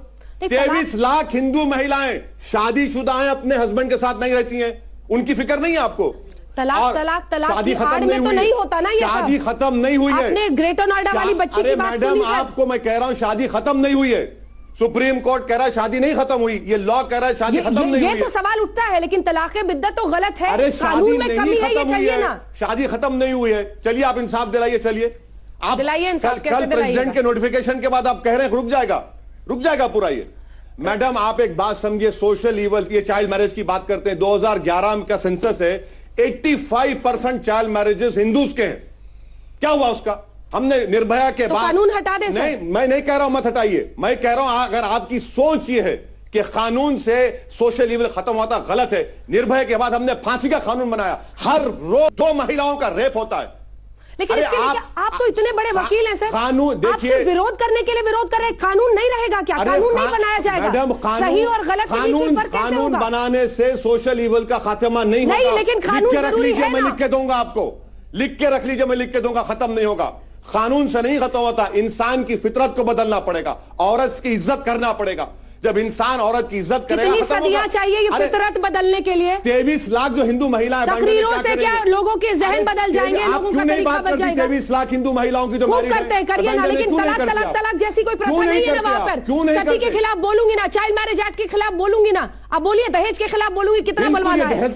23 लाख हिंदू महिलाएं शादीशुदा हैं, अपने हस्बैंड के साथ नहीं रहती हैं, उनकी फिक्र नहीं है आपको? तलाक की आड़ में तो नहीं होता ना ये सब। शादी खत्म नहीं हुई है। आपने ग्रेटर नोएडा वाली बच्ची की बात सुनी सर? आपको मैं कह रहा हूं शादी खत्म नहीं हुई है। सुप्रीम कोर्ट कह रहा है शादी नहीं खत्म हुई, ये लॉ कह रहा है शादी खत्म नहीं हुई। ये तो सवाल उठता है, लेकिन तलाक बिद्दत तो गलत है। अरे कानून में कमी है, ये कहिए ना। शादी खत्म नहीं हुई है, चलिए आप इंसाफ दिलाइए। चलिए आप दिलाइए इंसाफ। कल प्रेसिडेंट के नोटिफिकेशन के बाद आप कह रहे हैं रुक जाएगा पूरा ये। मैडम आप एक बात समझिए, सोशल ईवल, ये चाइल्ड मैरिज की बात करते हैं, 2011 का सेंसस है, 85% चाइल्ड मैरिजेस हिंदूज के हैं। क्या हुआ उसका? हमने निर्भया के बाद कानून हटा दे। नहीं, मैं नहीं कह रहा हूं मत हटाइए, मैं कह रहा हूं अगर आपकी सोच ये है कि कानून से सोशल ईवल खत्म होता, गलत है। निर्भया के बाद हमने फांसी का कानून बनाया, हर रोज 2 महिलाओं का रेप होता है। लेकिन इसके लिए आप तो इतने बड़े वकील हैं सर, कानून देखिए, विरोध करने के लिए विरोध कर रहे हैं, कानून नहीं रहेगा क्या? कानून नहीं बनाया जाएगा? सही और गलत के बीच में फर्क कैसे होगा? बनाने से सोशल ईवल का खात्मा नहीं होगा। नहीं, लेकिन कानून जरूरी है। मैं लिख के दूंगा आपको, लिख के रख लीजिए, मैं लिख के दूंगा, खत्म नहीं होगा। कानून से नहीं खत्म होता, इंसान की फितरत को बदलना पड़ेगा, औरत की इज्जत करना पड़ेगा। जब इंसान औरत की इज्जत करेगा। कितनी सदियां चाहिए ये फितरत बदलने के लिए? 23 लाख जो हिंदू महिलाएं, तकरीरों से क्या लोगों के जहन बदल जाएंगे, लोगों का तरीका बदल जाएगा? 23 लाख हिंदू महिलाओं की जो खूब करते हैं, करिए ना, लेकिन तलाक तलाक तलाक जैसी कोई प्रथा नहीं है ना वहां पर। सती के खिलाफ बोलूंगी ना, चाइल्ड मैरिज एक्ट के खिलाफ बोलूंगी ना, अब बोलिए दहेज के खिलाफ बोलूंगी, कितना बलवाना है?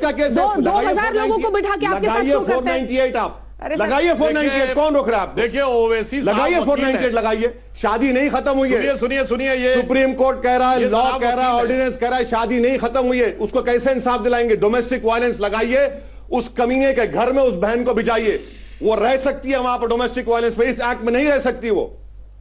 2000 लोगों को बिठा के आपके साथ शो करते हैं। आप लगाइए 498, कौन रोक रहा है आपको? देखिए ओवैसी लगाइए 498, लगाइए। शादी नहीं खत्म हुई है। सुनिए ये सुप्रीम कोर्ट कह रहा है, लॉ कह रहा है, ऑर्डिनेंस कह रहा है, शादी नहीं खत्म हुई है। उसको कैसे इंसाफ दिलाएंगे? डोमेस्टिक वायलेंस लगाइए, उस कमीने के घर में उस बहन को भिजाइए, वो रह सकती है वहां पर डोमेस्टिक वायलेंस पे। इस एक्ट में नहीं रह सकती, वो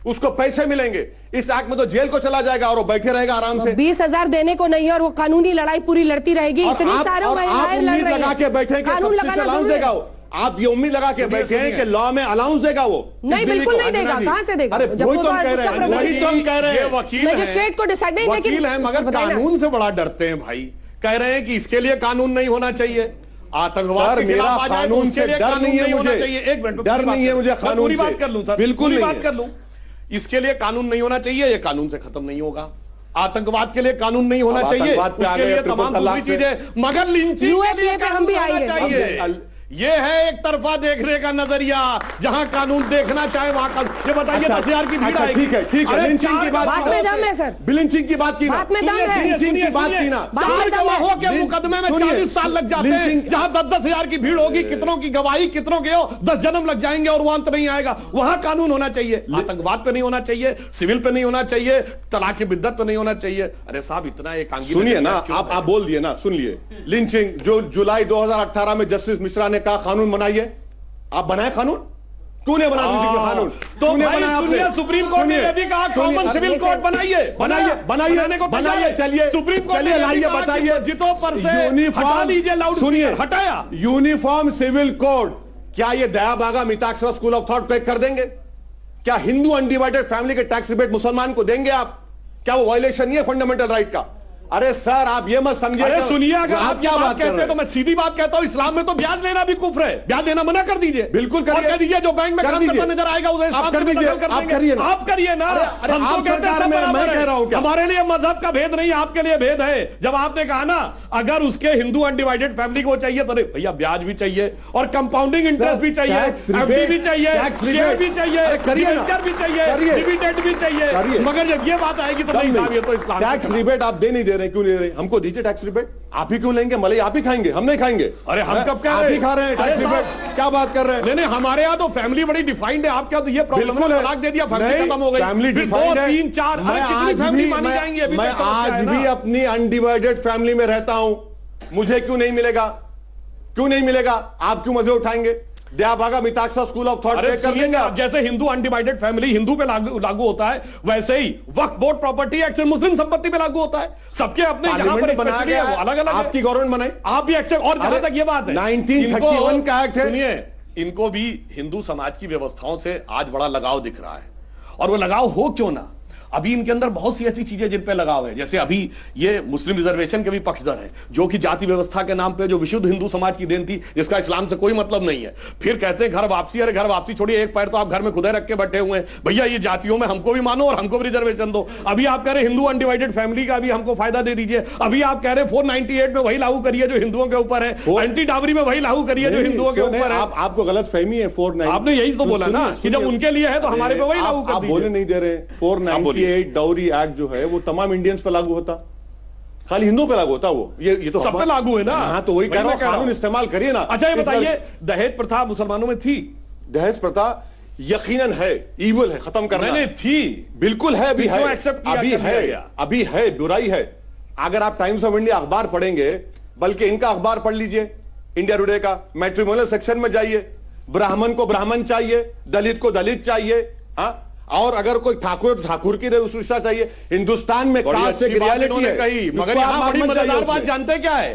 उसको पैसे मिलेंगे। इस एक्ट में तो जेल को चला जाएगा और वो बैठे रहेगा आराम से। 20,000 देने को नहीं है और वो कानूनी लड़ाई पूरी लड़ती रहेगी। इतनी सारी महिलाएं लड़ रही हैं, लगा के बैठे कानून लगाना अलाउंस देगा वो। आप ये उम्मीद लगा के बैठे हैं कि लॉ में अलाउंस देगा वो? नहीं, बिल्कुल नहीं देगा। कहां से देगा? अरे वही तो हम कह रहे हैं, वही तो हम कह रहे हैं। मजिस्ट्रेट को डिसाइड नहीं, वकील है मगर कानून से बड़ा डरते हैं भाई। कह रहे हैं कि इसके लिए कानून नहीं होना चाहिए, आतंकवाद के खिलाफ आ जाए तो उसके लिए कानून नहीं होना चाहिए। एक मिनट, डर नहीं है मुझे कानून से। बात कर लूं सर, बिल्कुल बात कर लूं। इसके लिए कानून नहीं होना चाहिए, ये कानून से खत्म नहीं होगा। आतंकवाद के लिए कानून नहीं होना चाहिए, उसके लिए तमाम दूसरी चीजें, मगर लिंचिंग के लिए कानून होना चाहिए। ये है एक तरफा देखने का नजरिया, जहां कानून देखना चाहे वहां का। ये बताइए 10,000 की भीड़ आएगी। ठीक है, लिंचिंग की बात में दम है सर, लिंचिंग की बात की ना, बात में दम है, लिंचिंग की बात की ना। 4 गवाहों के मुकदमे में 40 साल लग जाते हैं, जहां 10,000 की भीड़ होगी, कितनों की गवाही, कितनों के 10 जन्म लग जाएंगे और वो अंत नहीं आएगा। वहां कानून होना चाहिए, आतंकवाद पे नहीं होना चाहिए, सिविल पे नहीं होना चाहिए, तलाक बिद्दत पे नहीं होना चाहिए। अरे साहब इतना एक सुनिए ना, आप बोल दिए ना, सुन लिए। लिंचिंग जो जुलाई 2018 में जस्टिस मिश्रा ने कहा कानून बनाइए, आप बनाए कानून? क्यों नहीं बना कानून? तो सुनिए, सुप्रीम कोर्ट ने भी कहा कॉमन सिविल कोड बनाइए, बनाइए। चलिए सुप्रीम कोर्ट चलिए लाइए, बताइए। जितों पर से हटा लीजिए, लाउड सुनिए, हटाया यूनिफॉर्म सिविल कोड। क्या ये दया बागा मिताक्षरा स्कूल ऑफ थॉट पे कर देंगे? क्या हिंदू अनडिवाइडेड फैमिली के टैक्स रिबेट मुसलमान को देंगे आप? क्या वो वायलेशन नहीं है फंडामेंटल राइट का? अरे सर आप ये मत समझिए। अरे सुनिए, अगर आप क्या बात कहते हैं तो मैं सीधी बात कहता हूं, इस्लाम में तो ब्याज लेना भी कुफ्र है। ब्याज लेना मना कर दीजिए, बिल्कुल करिए। और कह दीजिए जो बैंक में काम करता नजर आएगा उसे आप कर दीजिए, आप करिए ना, आप करिए ना। हम तो कहते हैं सब बराबर है, हमारे लिए मजहब का भेद नहीं, आपके लिए भेद है। जब आपने कहा ना अगर उसके हिंदू अनडिवाइडेड फैमिली को चाहिए तो भैया ब्याज भी चाहिए और कंपाउंडिंग इंटरेस्ट भी चाहिए, एफडी भी चाहिए, शेयर भी चाहिए, डिबेंचर भी चाहिए, डिविडेंड भी चाहिए। मगर जब ये बात आएगी तो नहीं साहब ये तो इस्लाम। टैक्स रिबेट आप दे नहीं दे रहे, क्यों नहीं दे रहे? हमको दीजिए टैक्स रिबेट। आप ही क्यों लेंगे? मलाई आप ही खाएंगे, हम नहीं खाएंगे। अरे हम कब कह रहे हैं? आप ही खा रहे हैं टैक्स रिबेट, क्या बात कर रहे हैं? नहीं, हमारे यहाँ तो फैमिली बड़ी डिफाइंड है। आप क्या तो ये प्रॉब्लम है, तलाक दे दिया, फैमिली खत्म हो गई, फैमिली डिफाइंड है। 3, 4 कितनी फैमिली मानी जाएंगी? अभी मैं आज भी अपनी अनडिवाइडेड फैमिली में रहता हूं, मुझे क्यों नहीं मिलेगा? क्यों नहीं मिलेगा? आप क्यों मजे उठाएंगे? दया भागा मिताक्षरा स्कूल ऑफ थॉट पे कर देंगे आप। जैसे हिंदू अनडिवाइडेड फैमिली हिंदू पे लागू होता है, वैसे ही वक्फ बोर्ड प्रॉपर्टी एक्ट मुस्लिम संपत्ति पे लागू होता है। सबके अपने यहाँ पर बनाया गया है, अलग अलग आपकी गवर्नमेंट बनाई, आप भी एक्सेप्ट। और जहां तक ये बात है 1931 का एक्ट है। सुनिए, इनको भी हिंदू समाज की व्यवस्थाओं से आज बड़ा लगाव दिख रहा है, और वो लगाव हो क्यों ना। अभी इनके अंदर बहुत सी ऐसी चीजें जिन पे लगाव है, जैसे अभी ये मुस्लिम रिजर्वेशन के भी पक्षधर है, जो कि जाति व्यवस्था के नाम पे जो विशुद्ध हिंदू समाज की देन थी, जिसका इस्लाम से कोई मतलब नहीं है। फिर कहते हैं घर वापसी। अरे घर वापसी छोड़िए, एक पैर तो आप घर में खुदे रख के बैठे हुए हैं। भैया ये जातियों में हमको भी मानो और हमको भी रिजर्वेशन दो। अभी आप कह रहे हिंदू अनडिवाइडेड फैमिली का भी हमको फायदा दे दीजिए। अभी आप कह रहे 498 में वही लागू करिए जो हिंदुओं के ऊपर है, एंटी डावरी में वही लागू करिए जो हिंदुओं के ऊपर है। आपको गलत फहमी है। 498 आपने यही तो बोला ना कि जब उनके लिए है तो हमारे पे वही लागू कर दीजिए। आप बोले नहीं दे रहे। 498 डाउरी एक्ट जो है वो तमाम इंडियंस पे लागू होता, खाली हिंदुओं पे लागू होता। वो ये तो सब पे लागू है ना। हाँ तो वही कह रहा हूं, कानून इस्तेमाल करिए ना। अच्छा ये बताइए, दहेज प्रथा मुसलमानों में थी? दहेज प्रथा यकीनन है, ईविल है, खत्म करना। मैंने थी, बिल्कुल है, अभी है, अभी है, बुराई है। अगर आप टाइम्स ऑफ इंडिया अखबार पढ़ेंगे, बल्कि इनका अखबार पढ़ लीजिए, इंडिया टुडे का, मैट्रिमोनियल सेक्शन में जाइए, ब्राह्मण को ब्राह्मण चाहिए, दलित को दलित चाहिए, हाँ, और अगर कोई ठाकुर ठाकुर की विशेषता चाहिए। हिंदुस्तान में कास्ट एक रियलिटी है, मगर यहां बड़ी मजेदार बात जानते क्या है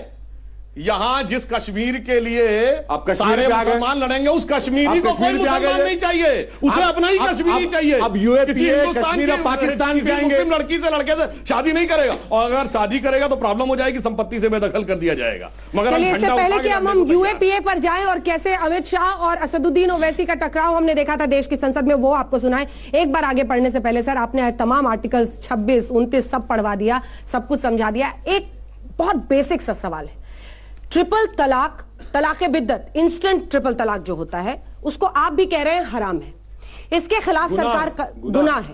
यहां जिस कश्मीर के लिए आप कश्मीर सारे पे आ गए? मुसलमान लड़ेंगे, उस कश्मीरी को कोई मुसलमान नहीं चाहिए, उसे अपना ही कश्मीरी चाहिए। अब यूएपीए किसी हिंदुस्तान कश्मीर के- अब पाकिस्तान किसी से आएंगे। मुस्लिम लड़की से लड़के से शादी नहीं करेगा, और अगर शादी करेगा तो प्रॉब्लम हो जाएगी, संपत्ति से बेदखल कर दिया जाएगा। मगर चलिए, इससे झंडा पहले उठा कि के हम लड़ने को तैयार हैं। यूएपीए पर जाएं और कैसे अमित शाह और असदुद्दीन ओवैसी का टकराव हमने देखा था देश की संसद में, वो आपको सुनाएं। एक बार आगे पढ़ने से पहले सर, आपने तमाम आर्टिकल्स 26, 29 सब पढ़वा दिया, सब कुछ समझा दिया। एक बहुत बेसिक सा सवाल है, ट्रिपल तलाक, तलाक बिद्दत, इंस्टेंट ट्रिपल तलाक जो होता है, उसको आप भी कह रहे हैं हराम है, इसके खिलाफ सरकार गुनाह है,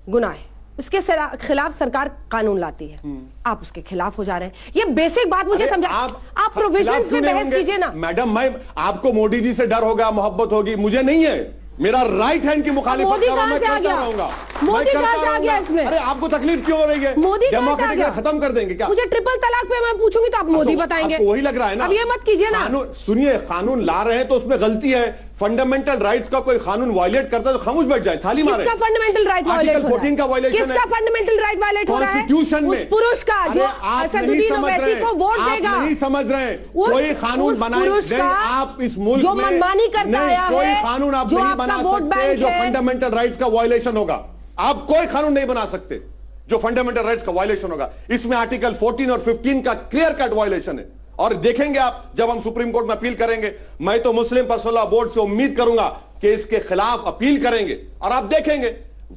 गुनाह है, इसके खिलाफ सरकार कानून लाती है, आप उसके खिलाफ हो जा रहे हैं। ये बेसिक बात मुझे समझा। आप प्रोविजंस पे बहस कीजिए ना मैडम। मैं आपको मोदी जी से डर होगा, मोहब्बत होगी, मुझे नहीं है। मेरा राइट हैंड की मुखालिफत मोदी करो, कहां मैं से आ करता गया? रहूंगा। मोदी मैं करता कहां से आ गया रहूंगा। इसमें? अरे आपको तकलीफ क्यों हो रही है? मोदी कहां से आ गया? खत्म कर देंगे क्या? मुझे ट्रिपल तलाक पे मैं पूछूंगी तो आप मोदी तो बताएंगे। आपको वही लग रहा है ना? अब ये मत कीजिए ना। सुनिए, कानून ला रहे हैं तो उसमें गलती है। फंडामेंटल राइट्स का कोई कानून वायलेट करता है तो खामोश बैठ जाए, थाली मारे। किसका फंडामेंटल राइट वायलेट हो रहा है? 14 का वायलेशन है। किसका फंडामेंटल राइट वायलेट हो रहा है? कॉन्स्टिट्यूशन में उस पुरुष का जो असदुद्दीन ओवैसी को वोट देगा। आप नहीं समझ रहे हैं। कोई कानून बनाए आप इस मुल्क जो में मनमानी करता आया है, कोई कानून आप जो नहीं आपका बना वोट सकते बैंक जो है। फंडामेंटल राइट्स का वायलेशन होगा। आप कोई कानून नहीं बना सकते जो फंडामेंटल राइट्स का वायलेशन होगा। इसमें आर्टिकल 14 और 15 का क्लियर कट वायलेशन है। और देखेंगे आप, जब हम सुप्रीम कोर्ट में अपील करेंगे, मैं तो मुस्लिम पर्सनल लॉ बोर्ड से उम्मीद करूंगा कि इसके खिलाफ अपील करेंगे, और आप देखेंगे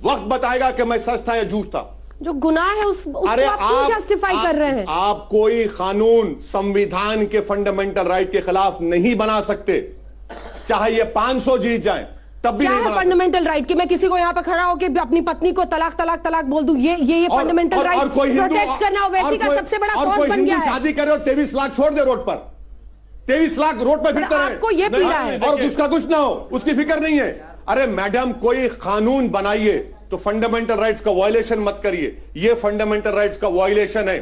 वक्त बताएगा कि मैं सच था या झूठ था। जो गुनाह है उसको आप क्यों जस्टिफाई कर रहे हैं? आप कोई कानून संविधान के फंडामेंटल राइट के खिलाफ नहीं बना सकते, चाहे ये 500 जीत जाएं, तब भी क्या नहीं है बना फंडामेंटल राइट कि मैं किसी को यहाँ पे खड़ा होकर अपनी पत्नी को तलाक तलाक तलाक बोल दूं? ये फंडामेंटल राइट प्रोटेक्ट करना ओवैसी का सबसे बड़ा कॉज बन गया है। शादी करे और 23 लाख छोड़ दे रोड पर, 23 लाख रोड पर फिरते रहे, आपको ये पीड़ा है और उसका कुछ ना हो, उसकी फिक्र नहीं है। अरे मैडम, कोई कानून बनाइए तो फंडामेंटल राइट्स का वायलेशन मत करिए। ये फंडामेंटल राइट्स का वायलेशन है।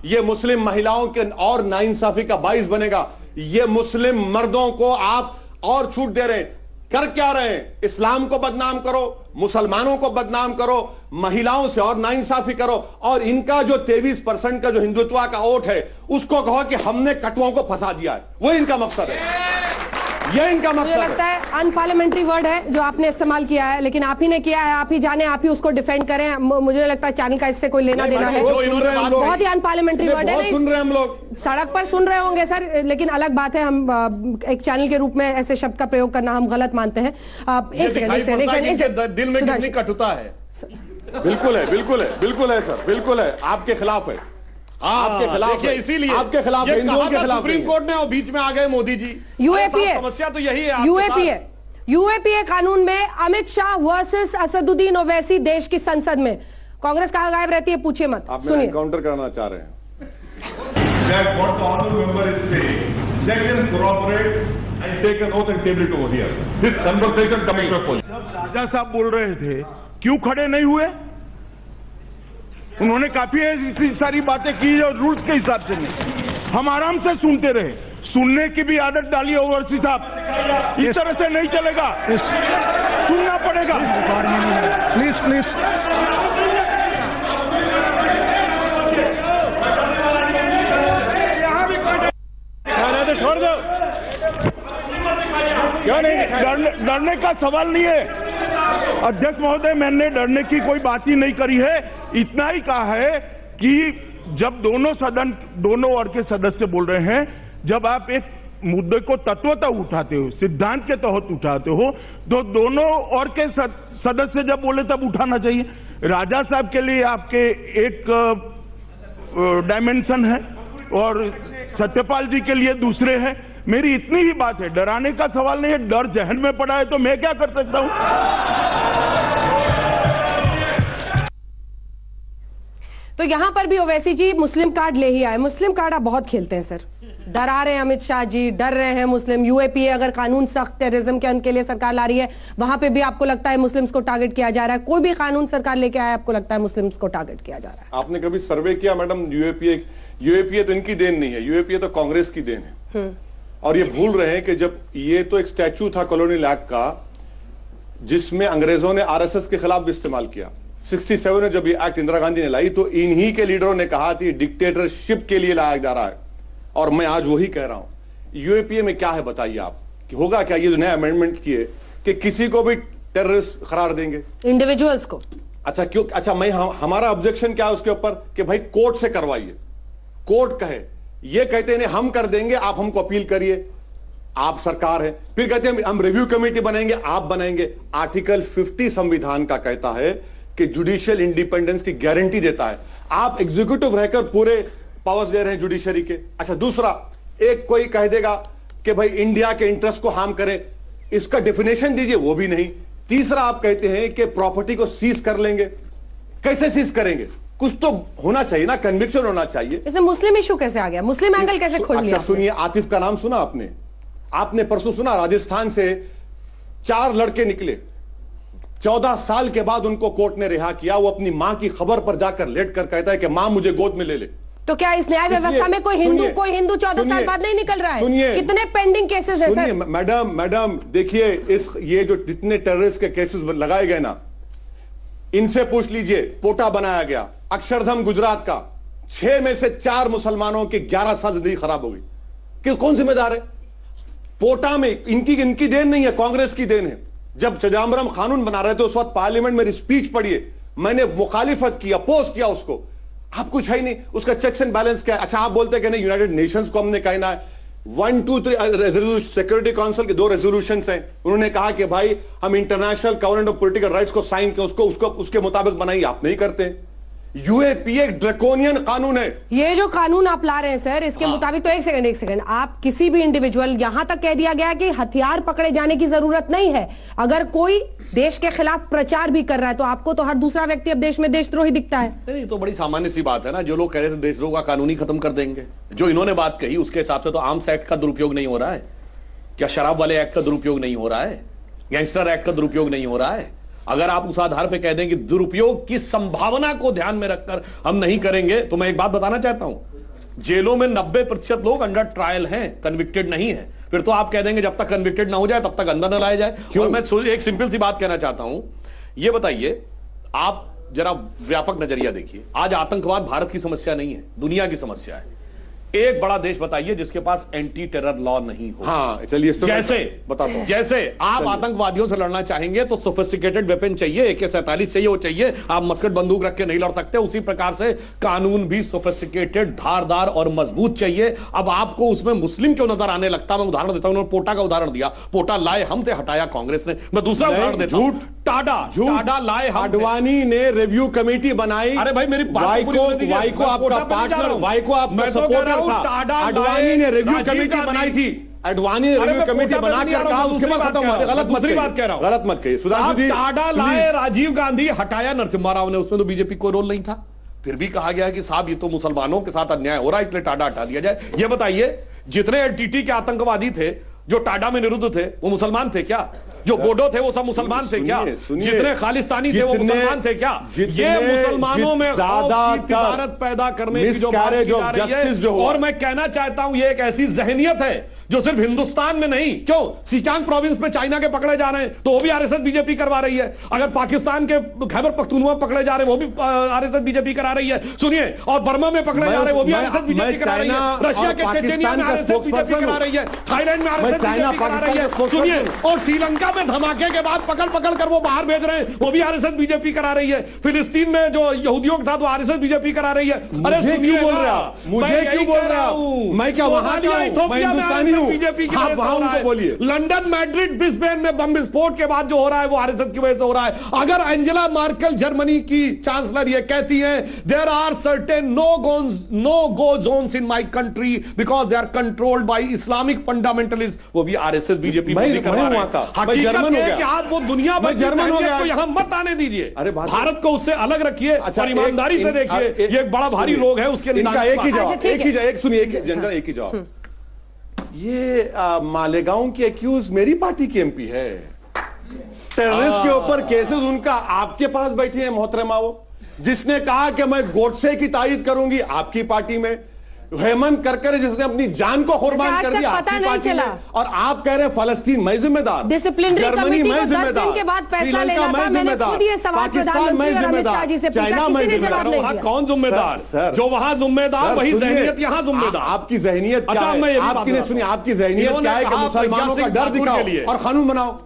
ये मुस्लिम महिलाओं के और नाइंसाफी का बाइस बनेगा। ये मुस्लिम मर्दों को आप और छूट दे रहे हैं। कर क्या रहे हैं? इस्लाम को बदनाम करो, मुसलमानों को बदनाम करो, महिलाओं से और नाइंसाफी करो, और इनका जो 23% का जो हिंदुत्व का वोट है उसको कहो कि हमने कटुओं को फंसा दिया है। वो इनका मकसद है, ये इनका मुझे मकसद लगता है। है अनपार्लियामेंट्री वर्ड है जो आपने इस्तेमाल किया है, लेकिन आप ही ने किया है, आप ही जाने, आप ही उसको डिफेंड करें। मुझे लगता है चैनल का इससे कोई लेना देना है। बहुत ही अनपार्लियामेंट्री वर्ड है। सुन रहे हैं हम लोग, सड़क पर सुन रहे होंगे सर, लेकिन अलग बात है, हम एक चैनल के रूप में ऐसे शब्द का प्रयोग करना हम गलत मानते हैं। एक सेकंड, दिल में कितनी कटुता है। बिल्कुल है, बिल्कुल है, बिल्कुल है सर, बिल्कुल है, आपके खिलाफ है, आपके खिलाफ है, इसीलिए आपके खिलाफ है, हिंदुओं के खिलाफ सुप्रीम कोर्ट ने और बीच में आ गए मोदी जी। यूएपीए समस्या तो यही है। यूएपीए कानून में अमित शाह वर्सेस असदुद्दीन ओवैसी देश की संसद में, कांग्रेस कहां गायब रहती है पूछिए मत, आप सुनिए। एनकाउंटर कराना चाह रहे हैं। That what the honourable member is saying, let them corroborate and take an oath and table it over here. This conversation coming to a point. जब राजा साहब बोल रहे थे, क्यों खड़े नहीं हुए? उन्होंने काफी इतनी सारी बातें की और रूल्स के हिसाब से नहीं, हम आराम से सुनते रहे। सुनने की भी आदत डाली ओवैसी साहब, इस तरह से नहीं चलेगा, सुनना पड़ेगा। प्लीज प्लीज छोड़ दो, क्यों नहीं? डरने का सवाल नहीं है अध्यक्ष महोदय, मैंने डरने की कोई बात ही नहीं करी है। इतना ही कहा है कि जब दोनों ओर के सदस्य बोल रहे हैं, जब आप एक मुद्दे को तत्वतः उठाते हो, सिद्धांत के तहत उठाते हो, तो दोनों ओर के सदस्य जब बोले तब उठाना चाहिए। राजा साहब के लिए आपके एक डायमेंशन है और सत्यपाल जी के लिए दूसरे हैं। मेरी इतनी ही बात है, डराने का सवाल नहीं है। डर जहन में पड़ा है तो मैं क्या कर सकता हूं? तो यहां पर भी ओवैसी जी मुस्लिम कार्ड ले ही आए। मुस्लिम कार्ड आप बहुत खेलते हैं सर, डरा रहे हैं अमित शाह जी, डर रहे हैं मुस्लिम। यूएपीए अगर कानून सख्त टेररिज्म के लिए सरकार ला रही है, वहां पे भी आपको लगता है मुस्लिम्स को टारगेट किया जा रहा है। कोई भी कानून सरकार लेके आया, आपको लगता है मुस्लिम्स को टारगेट किया जा रहा है। आपने कभी सर्वे किया मैडम? यूएपीए तो इनकी देन नहीं है, यूएपीए तो कांग्रेस की देन है। और ये भूल रहे हैं कि जब ये तो एक स्टैच्यू था कॉलोनियल एक्ट का, जिसमें अंग्रेजों ने आरएसएस के खिलाफ भी इस्तेमाल किया। 67 में जब ये एक्ट इंदिरा गांधी ने लाई तो इन्हीं के लीडरों ने कहा कि डिक्टेटरशिप के लिए लाया जा रहा है, और मैं आज वही कह रहा हूं। यूएपीए में क्या है बताइए आप, कि होगा क्या ये जो नया अमेंडमेंट किए कि किसी को भी टेररिस्ट करार देंगे, इंडिविजुअल्स को? अच्छा क्यों? अच्छा हमारा ऑब्जेक्शन क्या है उसके ऊपर कि भाई कोर्ट से करवाइए, कोर्ट कहे, ये कहते हैं हम कर देंगे, आप हमको अपील करिए, आप सरकार है, फिर कहते हैं हम रिव्यू कमेटी बनाएंगे, आप बनाएंगे। आर्टिकल 50 संविधान का कहता है कि जुडिशियल इंडिपेंडेंस की गारंटी देता है, आप एग्जीक्यूटिव रहकर पूरे पावर्स दे रहे हैं जुडिशरी के। अच्छा दूसरा, एक कोई कह देगा कि भाई इंडिया के इंटरेस्ट को हार्म करे, इसका डेफिनेशन दीजिए, वो भी नहीं। तीसरा आप कहते हैं कि प्रॉपर्टी को सीज कर लेंगे, कैसे सीज करेंगे? कुछ तो होना चाहिए ना, कन्विक्शन होना चाहिए। इसे मुस्लिम इशू कैसे आ गया, मुस्लिम एंगल कैसे खोल लिया? अच्छा सुनिए, आतिफ का नाम सुना आपने परसों सुना, राजस्थान से 4 लड़के निकले, 14 साल के बाद उनको कोर्ट ने रिहा किया। वो अपनी मां की खबर पर जाकर लेट कर कहता है कि मां मुझे गोद में ले ले। तो क्या इस न्याय व्यवस्था में कोई हिंदू 14 साल बाद नहीं निकल रहा है? सुनिए, कितने पेंडिंग केसेस है सर? मैडम देखिए, ये जो जितने टेररिस्ट के केसेस लगाए गए ना, इनसे पूछ लीजिए। पोटा बनाया गया, अक्षरधाम गुजरात का, 6 में से 4 मुसलमानों की 11 साल जिंदगी खराब हो गई। कि कौन जिम्मेदार है? पोटा में इनकी देन नहीं है, कांग्रेस की देन है। जब चिदम्बरम कानून बना रहे थे उस वक्त पार्लियामेंट में स्पीच पढ़िए, मैंने मुखालिफत की, अपोज किया उसको। आप कुछ है ही नहीं, उसका चेक्स एंड बैलेंस क्या है? अच्छा आप बोलते हैं कि नहीं, यूनाइटेड नेशंस को हमने कहना है, 1, 2, 3 सिक्योरिटी काउंसिल के 2 रेजोल्यूशंस हैं, उन्होंने कहा कि भाई हम international covenant of political rights को साइन किया, उसको उसके मुताबिक बनाइए, आप नहीं करते। यूएपीए ड्रैकोनियन कानून है। ये जो कानून आप ला रहे हैं सर, इसके मुताबिक तो एक सेकंड, आप किसी भी इंडिविजुअल, यहां तक कह दिया गया कि हथियार पकड़े जाने की जरूरत नहीं है। अगर कोई देश के खिलाफ प्रचार भी कर रहा है तो आपको तो हर दूसरा व्यक्ति अब देश में देशद्रोही दिखता है। नहीं, तो बड़ी सामान्य सी बात है ना। जो लोग कह रहे थे देशद्रोह का कानून ही खत्म कर देंगे, जो इन्होंने बात कही उसके हिसाब से तो आर्म्स एक्ट का दुरुपयोग नहीं हो रहा है क्या? शराब वाले एक्ट का दुरुपयोग नहीं हो रहा है? गैंगस्टर एक्ट का दुरुपयोग नहीं हो रहा है? अगर आप उस आधार पर कह दें कि दुरुपयोग की संभावना को ध्यान में रखकर हम नहीं करेंगे, तो मैं एक बात बताना चाहता हूं, जेलों में 90% लोग अंडर ट्रायल हैं, कन्विक्टेड नहीं है। फिर तो आप कह देंगे जब तक कन्विक्टेड ना हो जाए तब तक अंदर न लाया जाए। और मैं एक सिंपल सी बात कहना चाहता हूं, ये बताइए, आप जरा व्यापक नजरिया देखिए। आज आतंकवाद भारत की समस्या नहीं है, दुनिया की समस्या है। एक बड़ा देश बताइए जिसके पास एंटी टेरर लॉ नहीं हो। हाँ, चलिए जैसे बताता हूं। जैसे आप आतंकवादियों से लड़ना चाहेंगे तो सोफिस्टिकेटेड वेपन चाहिए, AK-47 चाहिए, वो चाहिए। आप मस्कट बंदूक रख के नहीं लड़ सकते। उसी प्रकार से कानून भी सोफिस्टिकेटेड, धारदार और मजबूत चाहिए। अब आपको उसमें मुस्लिम क्यों नजर आने लगता? मैं उदाहरण देता हूं, उन्होंने पोटा का उदाहरण दिया। पोटा लाए हम थे, हटाया कांग्रेस ने। मैं दूसरा उदाहरण देता हूं, टाडा लाए हम। आडवाणी ने रिव्यू कमेटी बनाई। अरे भाई मेरी वाई को आपका पार्टनर, वाई को आपका सपोर्टर था। आडवाणी ने रिव्यू कमेटी बनाई थी, आडवाणी ने रिव्यू कमेटी बनाकर कहा उसके बाद खत्म हुआ। गलत मत कहिए सुधांशु जी। टाडा लाए राजीव गांधी, हटाया नरसिम्हा राव ने। उसमें तो बीजेपी कोई रोल नहीं था। फिर भी कहा गया कि साहब ये तो मुसलमानों के साथ अन्याय हो रहा है, इसलिए टाडा हटा दिया जाए। ये बताइए, जितने LTT के आतंकवादी थे जो टाडा में निरुद्ध थे, वो मुसलमान थे क्या? जो बोडो थे वो सब मुसलमान थे क्या? जितने खालिस्तानी थे वो मुसलमान थे क्या? ये मुसलमानों में तिजारत पैदा करने की जो बात की जा रही है। और मैं कहना चाहता हूं, ये एक ऐसी जहनियत है जो सिर्फ हिंदुस्तान में नहीं, क्यों सिचांग प्रोविंस में चाइना के पकड़े जा रहे हैं तो वो भी RSS बीजेपी करवा रही है। अगर पाकिस्तान के खैबर पख्तूनख्वा पकड़े जा रहे हैं वो भी RSS बीजेपी करा रही है। सुनिए, और बर्मा में पकड़े जा रहे हैं वो भी RSS बीजेपी करा रही है। रशिया के चेचेनिया में RSS बीजेपी करा रही है। थाईलैंड में RSS बीजेपी करा रही है। सुनिए, और श्रीलंका में धमाके के बाद पकड़ कर वो बाहर भेज रहे हैं, वो भी RSS बीजेपी करा रही है। फिलिस्तीन में जो यहूदियों के साथ वो RSS बीजेपी करा रही है। अरे क्यों बोल रहा हूं? मुझे क्यों बोल रहा हूं? मैं क्या वहां का हूं? मैं हिंदुस्तानी हूं। बीजेपी की वजह से हो रहा है। बोलिए, लंदन, मैड्रिड, ब्रिस्बेन में बम विस्फोट के बाद जो हो रहा है वो RSS की वजह से हो रहा है। अगर एंजेला मार्केल जर्मनी की चांसलर ये कहती हैं, there are certain no go zones in my country because they are controlled by Islamic fundamentalist, वो भी RSS बीजेपी करवा रहे हैं। हकीकत है कि आप वो दुनिया भर जर्मन को यहां मत आने दीजिए। भारत को उससे अलग रखिए और ईमानदारी से देखिए। ये एक बड़ा भारी रोग है, उसके निदान एक ही जवाब। ये मालेगांव की एक्यूज मेरी पार्टी की MP है। टेररिस्ट के ऊपर केसेस उनका आपके पास बैठे हैं मोहतरमा, वो जिसने कहा कि मैं गोडसे की तायद करूंगी आपकी पार्टी में, हेमंत करकर जिसने अपनी जान को कुर्बान कर दिया पता नहीं चला। और आप कह रहे हैं फलस्तीन मैं जिम्मेदार, डिसिप्लिनरी जर्मनी कमेटी मैं को 10 जिम्मेदार, दिन के बाद फैसला लेना था। मैंने खुद ये सवाल पाकिस्तान मैं जिम्मेदार, चाइना मैं जिम्मेदार। कौन जिम्मेदार? जो वहां जिम्मेदार वही जहनियत यहाँ जिम्मेदार। आपकी जहनियत क्या अच्छा, है? आपकी ने सुनी, आपकी जहनियत क्या है कि मुसलमानों का डर दिखाओ और कानून बनाओ।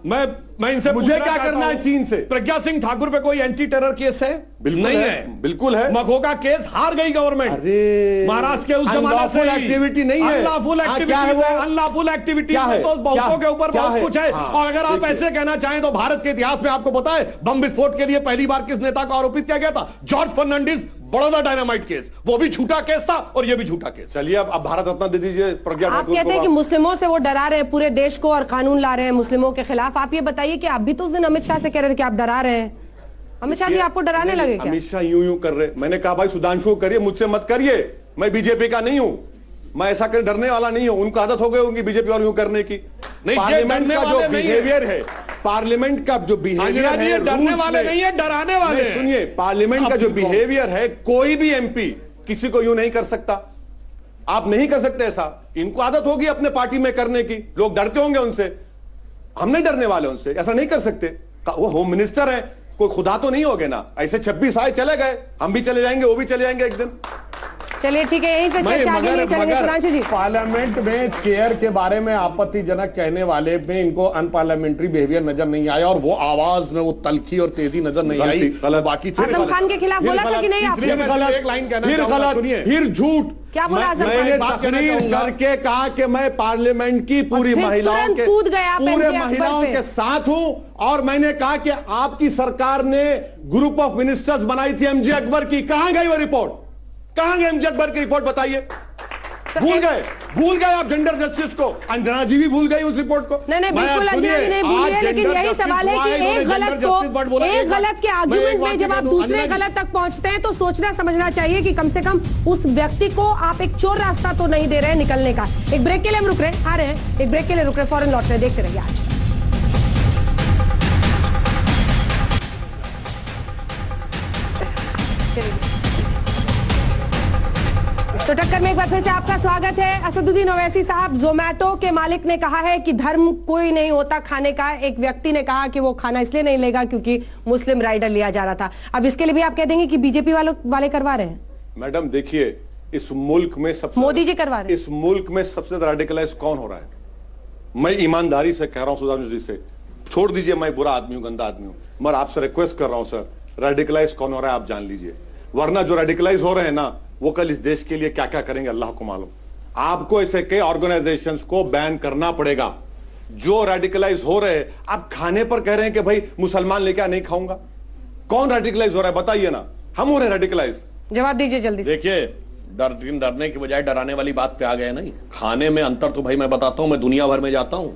मैं इनसे मुझे क्या करना है चीन से? प्रज्ञा सिंह ठाकुर पे कोई एंटी टेरर केस है? बिल्कुल नहीं है, बिल्कुल है। मखोका केस हार गई गवर्नमेंट। अरे महाराष्ट्र के उस जमाने से एक्टिविटी नहीं है, अनलॉफुल एक्टिविटी है, अनलॉफुल एक्टिविटी है तो बहुतों के ऊपर बहुत कुछ है। और अगर आप ऐसे कहना चाहें तो भारत के इतिहास में आपको पता है बम विस्फोट के लिए पहली बार किस नेता को आरोपित किया गया था? जॉर्ज फर्नांडिस, बड़ौदा डायनामाइट केस, वो भी झूठा केस था और ये भी झूठा केस। चलिए अब भारत रत्न दे दीजिए प्रज्ञा ठाकुर को। आप कहते हैं कि मुस्लिमों से वो डरा रहे हैं पूरे देश को और कानून ला रहे हैं मुस्लिमों के खिलाफ। आप ये बताइए कि आप भी तो उस दिन अमित शाह से कह रहे थे कि आप डरा रहे हैं। अमित शाह जी आपको डराने लगे क्या? अमित शाह यूं कर रहे। मैंने कहा भाई सुधांशु करिए, मुझसे मत करिए, मैं बीजेपी का नहीं हूं, मैं ऐसा कर डरने वाला नहीं हूं। उनको आदत हो गई उनकी बीजेपी वालों करने की। पार्लियामेंट का जो बिहेवियर है, पार्लियामेंट का जो बिहेवियर है, डरने वाले नहीं है, डराने वाले। सुनिए, पार्लियामेंट का जो बिहेवियर है, कोई भी एमपी किसी को यूं नहीं कर सकता। आप नहीं कर सकते ऐसा। इनको आदत होगी अपने पार्टी में करने की, लोग डरते होंगे उनसे, हम नहीं डरने वाले उनसे, ऐसा नहीं कर सकते। वो होम मिनिस्टर है, कोई खुदा तो नहीं हो गए ना। ऐसे 26 आए चले गए, हम भी चले जाएंगे, वो भी चले जाएंगे एक दिन। चलिए ठीक है, यहीं से चर्चा आगे लिए चलेंगे। सुधांशु जी, पार्लियामेंट में चेयर के बारे में आपत्तिजनक कहने वाले में इनको अनपार्लियामेंटरी बिहेवियर नजर नहीं आया और वो आवाज में वो तलखी और तेजी नजर नहीं आई। बाकी आजम खान के खिलाफ बोला था कि नहीं आपने? एक लाइन कहना, सुनिए, फिर झूठ। क्या बोला आजम खान? मैंने तकरीर करके कहा कि मैं पार्लियामेंट की पूरी महिलाओं के पूरे महिलाओं के साथ हूं और मैंने कहा कि आपकी सरकार ने ग्रुप ऑफ मिनिस्टर्स बनाई थी एमजे अकबर की। कहां गई वो रिपोर्ट? कहां गई एमजे अकबर की रिपोर्ट? बताइए। भूल गए आप जेंडर जस्टिस को। अंजना जी भी भूल गई उस रिपोर्ट को। नहीं बिल्कुल अंजना जी नहीं भूली है, लेकिन यही सवाल है कि एक गलत के आर्गुमेंट में जब आप दूसरे गलत तक पहुंचते हैं तो सोचना समझना चाहिए कि कम से कम उस व्यक्ति को आप एक चोर रास्ता तो नहीं दे रहे हैं निकलने का। एक ब्रेक के लिए हम रुक रहे आ रहे हैं, एक ब्रेक के लिए रुक रहे, फौरन लौट रहे, देखते रहिए आज। तो टक्कर में एक बार फिर से आपका स्वागत है। असदुद्दीन ओवैसी साहब, जोमैटो के मालिक ने कहा है कि धर्म कोई नहीं होता खाने का। एक व्यक्ति ने कहा कि वो खाना इसलिए नहीं लेगा क्योंकि मुस्लिम राइडर लिया जा रहा था। अब इसके लिए भी आप कह देंगे कि बीजेपी वाले करवा रहे हैं? मैडम देखिए, इस मुल्क में सबसे मोदी जी करवा रहे हैं। इस मुल्क में सबसे ज्यादा रेडिकलाइज कौन हो रहा है? मैं ईमानदारी से कह रहा हूं सुधांशु जी से, छोड़ दीजिए मैं बुरा आदमी हूं, गंदा आदमी हूं, मगर आपसे रिक्वेस्ट कर रहा हूं सर, रेडिकलाइज कौन हो रहा है आप जान लीजिए, वरना जो रेडिकलाइज हो रहे हैं ना वो कल इस देश के लिए क्या क्या करेंगे अल्लाह को मालूम। आपको ऐसे कई ऑर्गेनाइजेशंस को बैन करना पड़ेगा जो रेडिकलाइज हो रहे हैं। आप खाने पर कह रहे हैं कि भाई मुसलमान लेके नहीं खाऊंगा। कौन रेडिकलाइज हो रहा है बताइए ना? हम हो रहे हैं रेडिकलाइज। जवाब दीजिए जल्दी से। देखिए, डरने की बजाय डराने वाली बात पे आ गए। नहीं, खाने में अंतर तो भाई मैं बताता हूं, मैं दुनिया भर में जाता हूं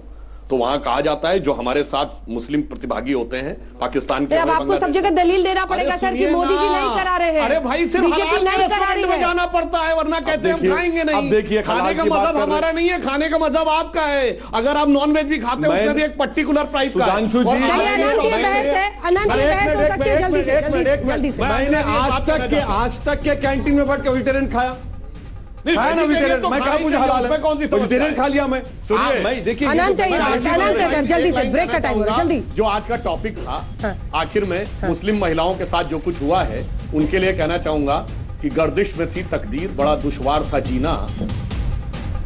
तो वहां कहा जाता है जो हमारे साथ मुस्लिम प्रतिभागी होते हैं पाकिस्तान के, अब आपको सब जगह दलील देना पड़ेगा सर कि मोदी जी नहीं करा रहे हैं। अरे भाई सिर्फ बीजेपी नहीं करा रही है, जाना पड़ता है, वरना कहते हैं हम खाएंगे नहीं। अब देखिए, खाने का मजहब हमारा नहीं है, खाने का मजहब आपका है। अगर आप नॉन वेज भी खाते हैं उसमें भी एक पर्टिकुलर प्राइस का है। अनंत की बहस है, अनंत की बहस हो सकती है। जल्दी से मैंने आज तक के कैंटीन में बैठ के वेजिटेरियन खाया है ना? मैं कहा मुझे हलाल है, वेजिटेरियन खा लिया मैं। देखिए अनंत है सर, जल्दी से ब्रेक का टाइम, जल्दी। जो आज का टॉपिक था, आखिर में मुस्लिम महिलाओं के साथ जो कुछ हुआ है उनके लिए कहना चाहूंगा कि गर्दिश में थी तकदीर, बड़ा दुश्वार था जीना,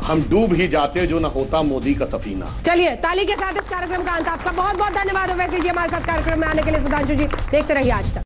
हम डूब ही जाते जो न होता मोदी का सफीना। चलिए ताली के साथ इस कार्यक्रम का अंत। आपका बहुत बहुत धन्यवाद ओवैसी जी हमारे साथ कार्यक्रम में आने के लिए। सुधांशु जी देखते रहिए आज तक।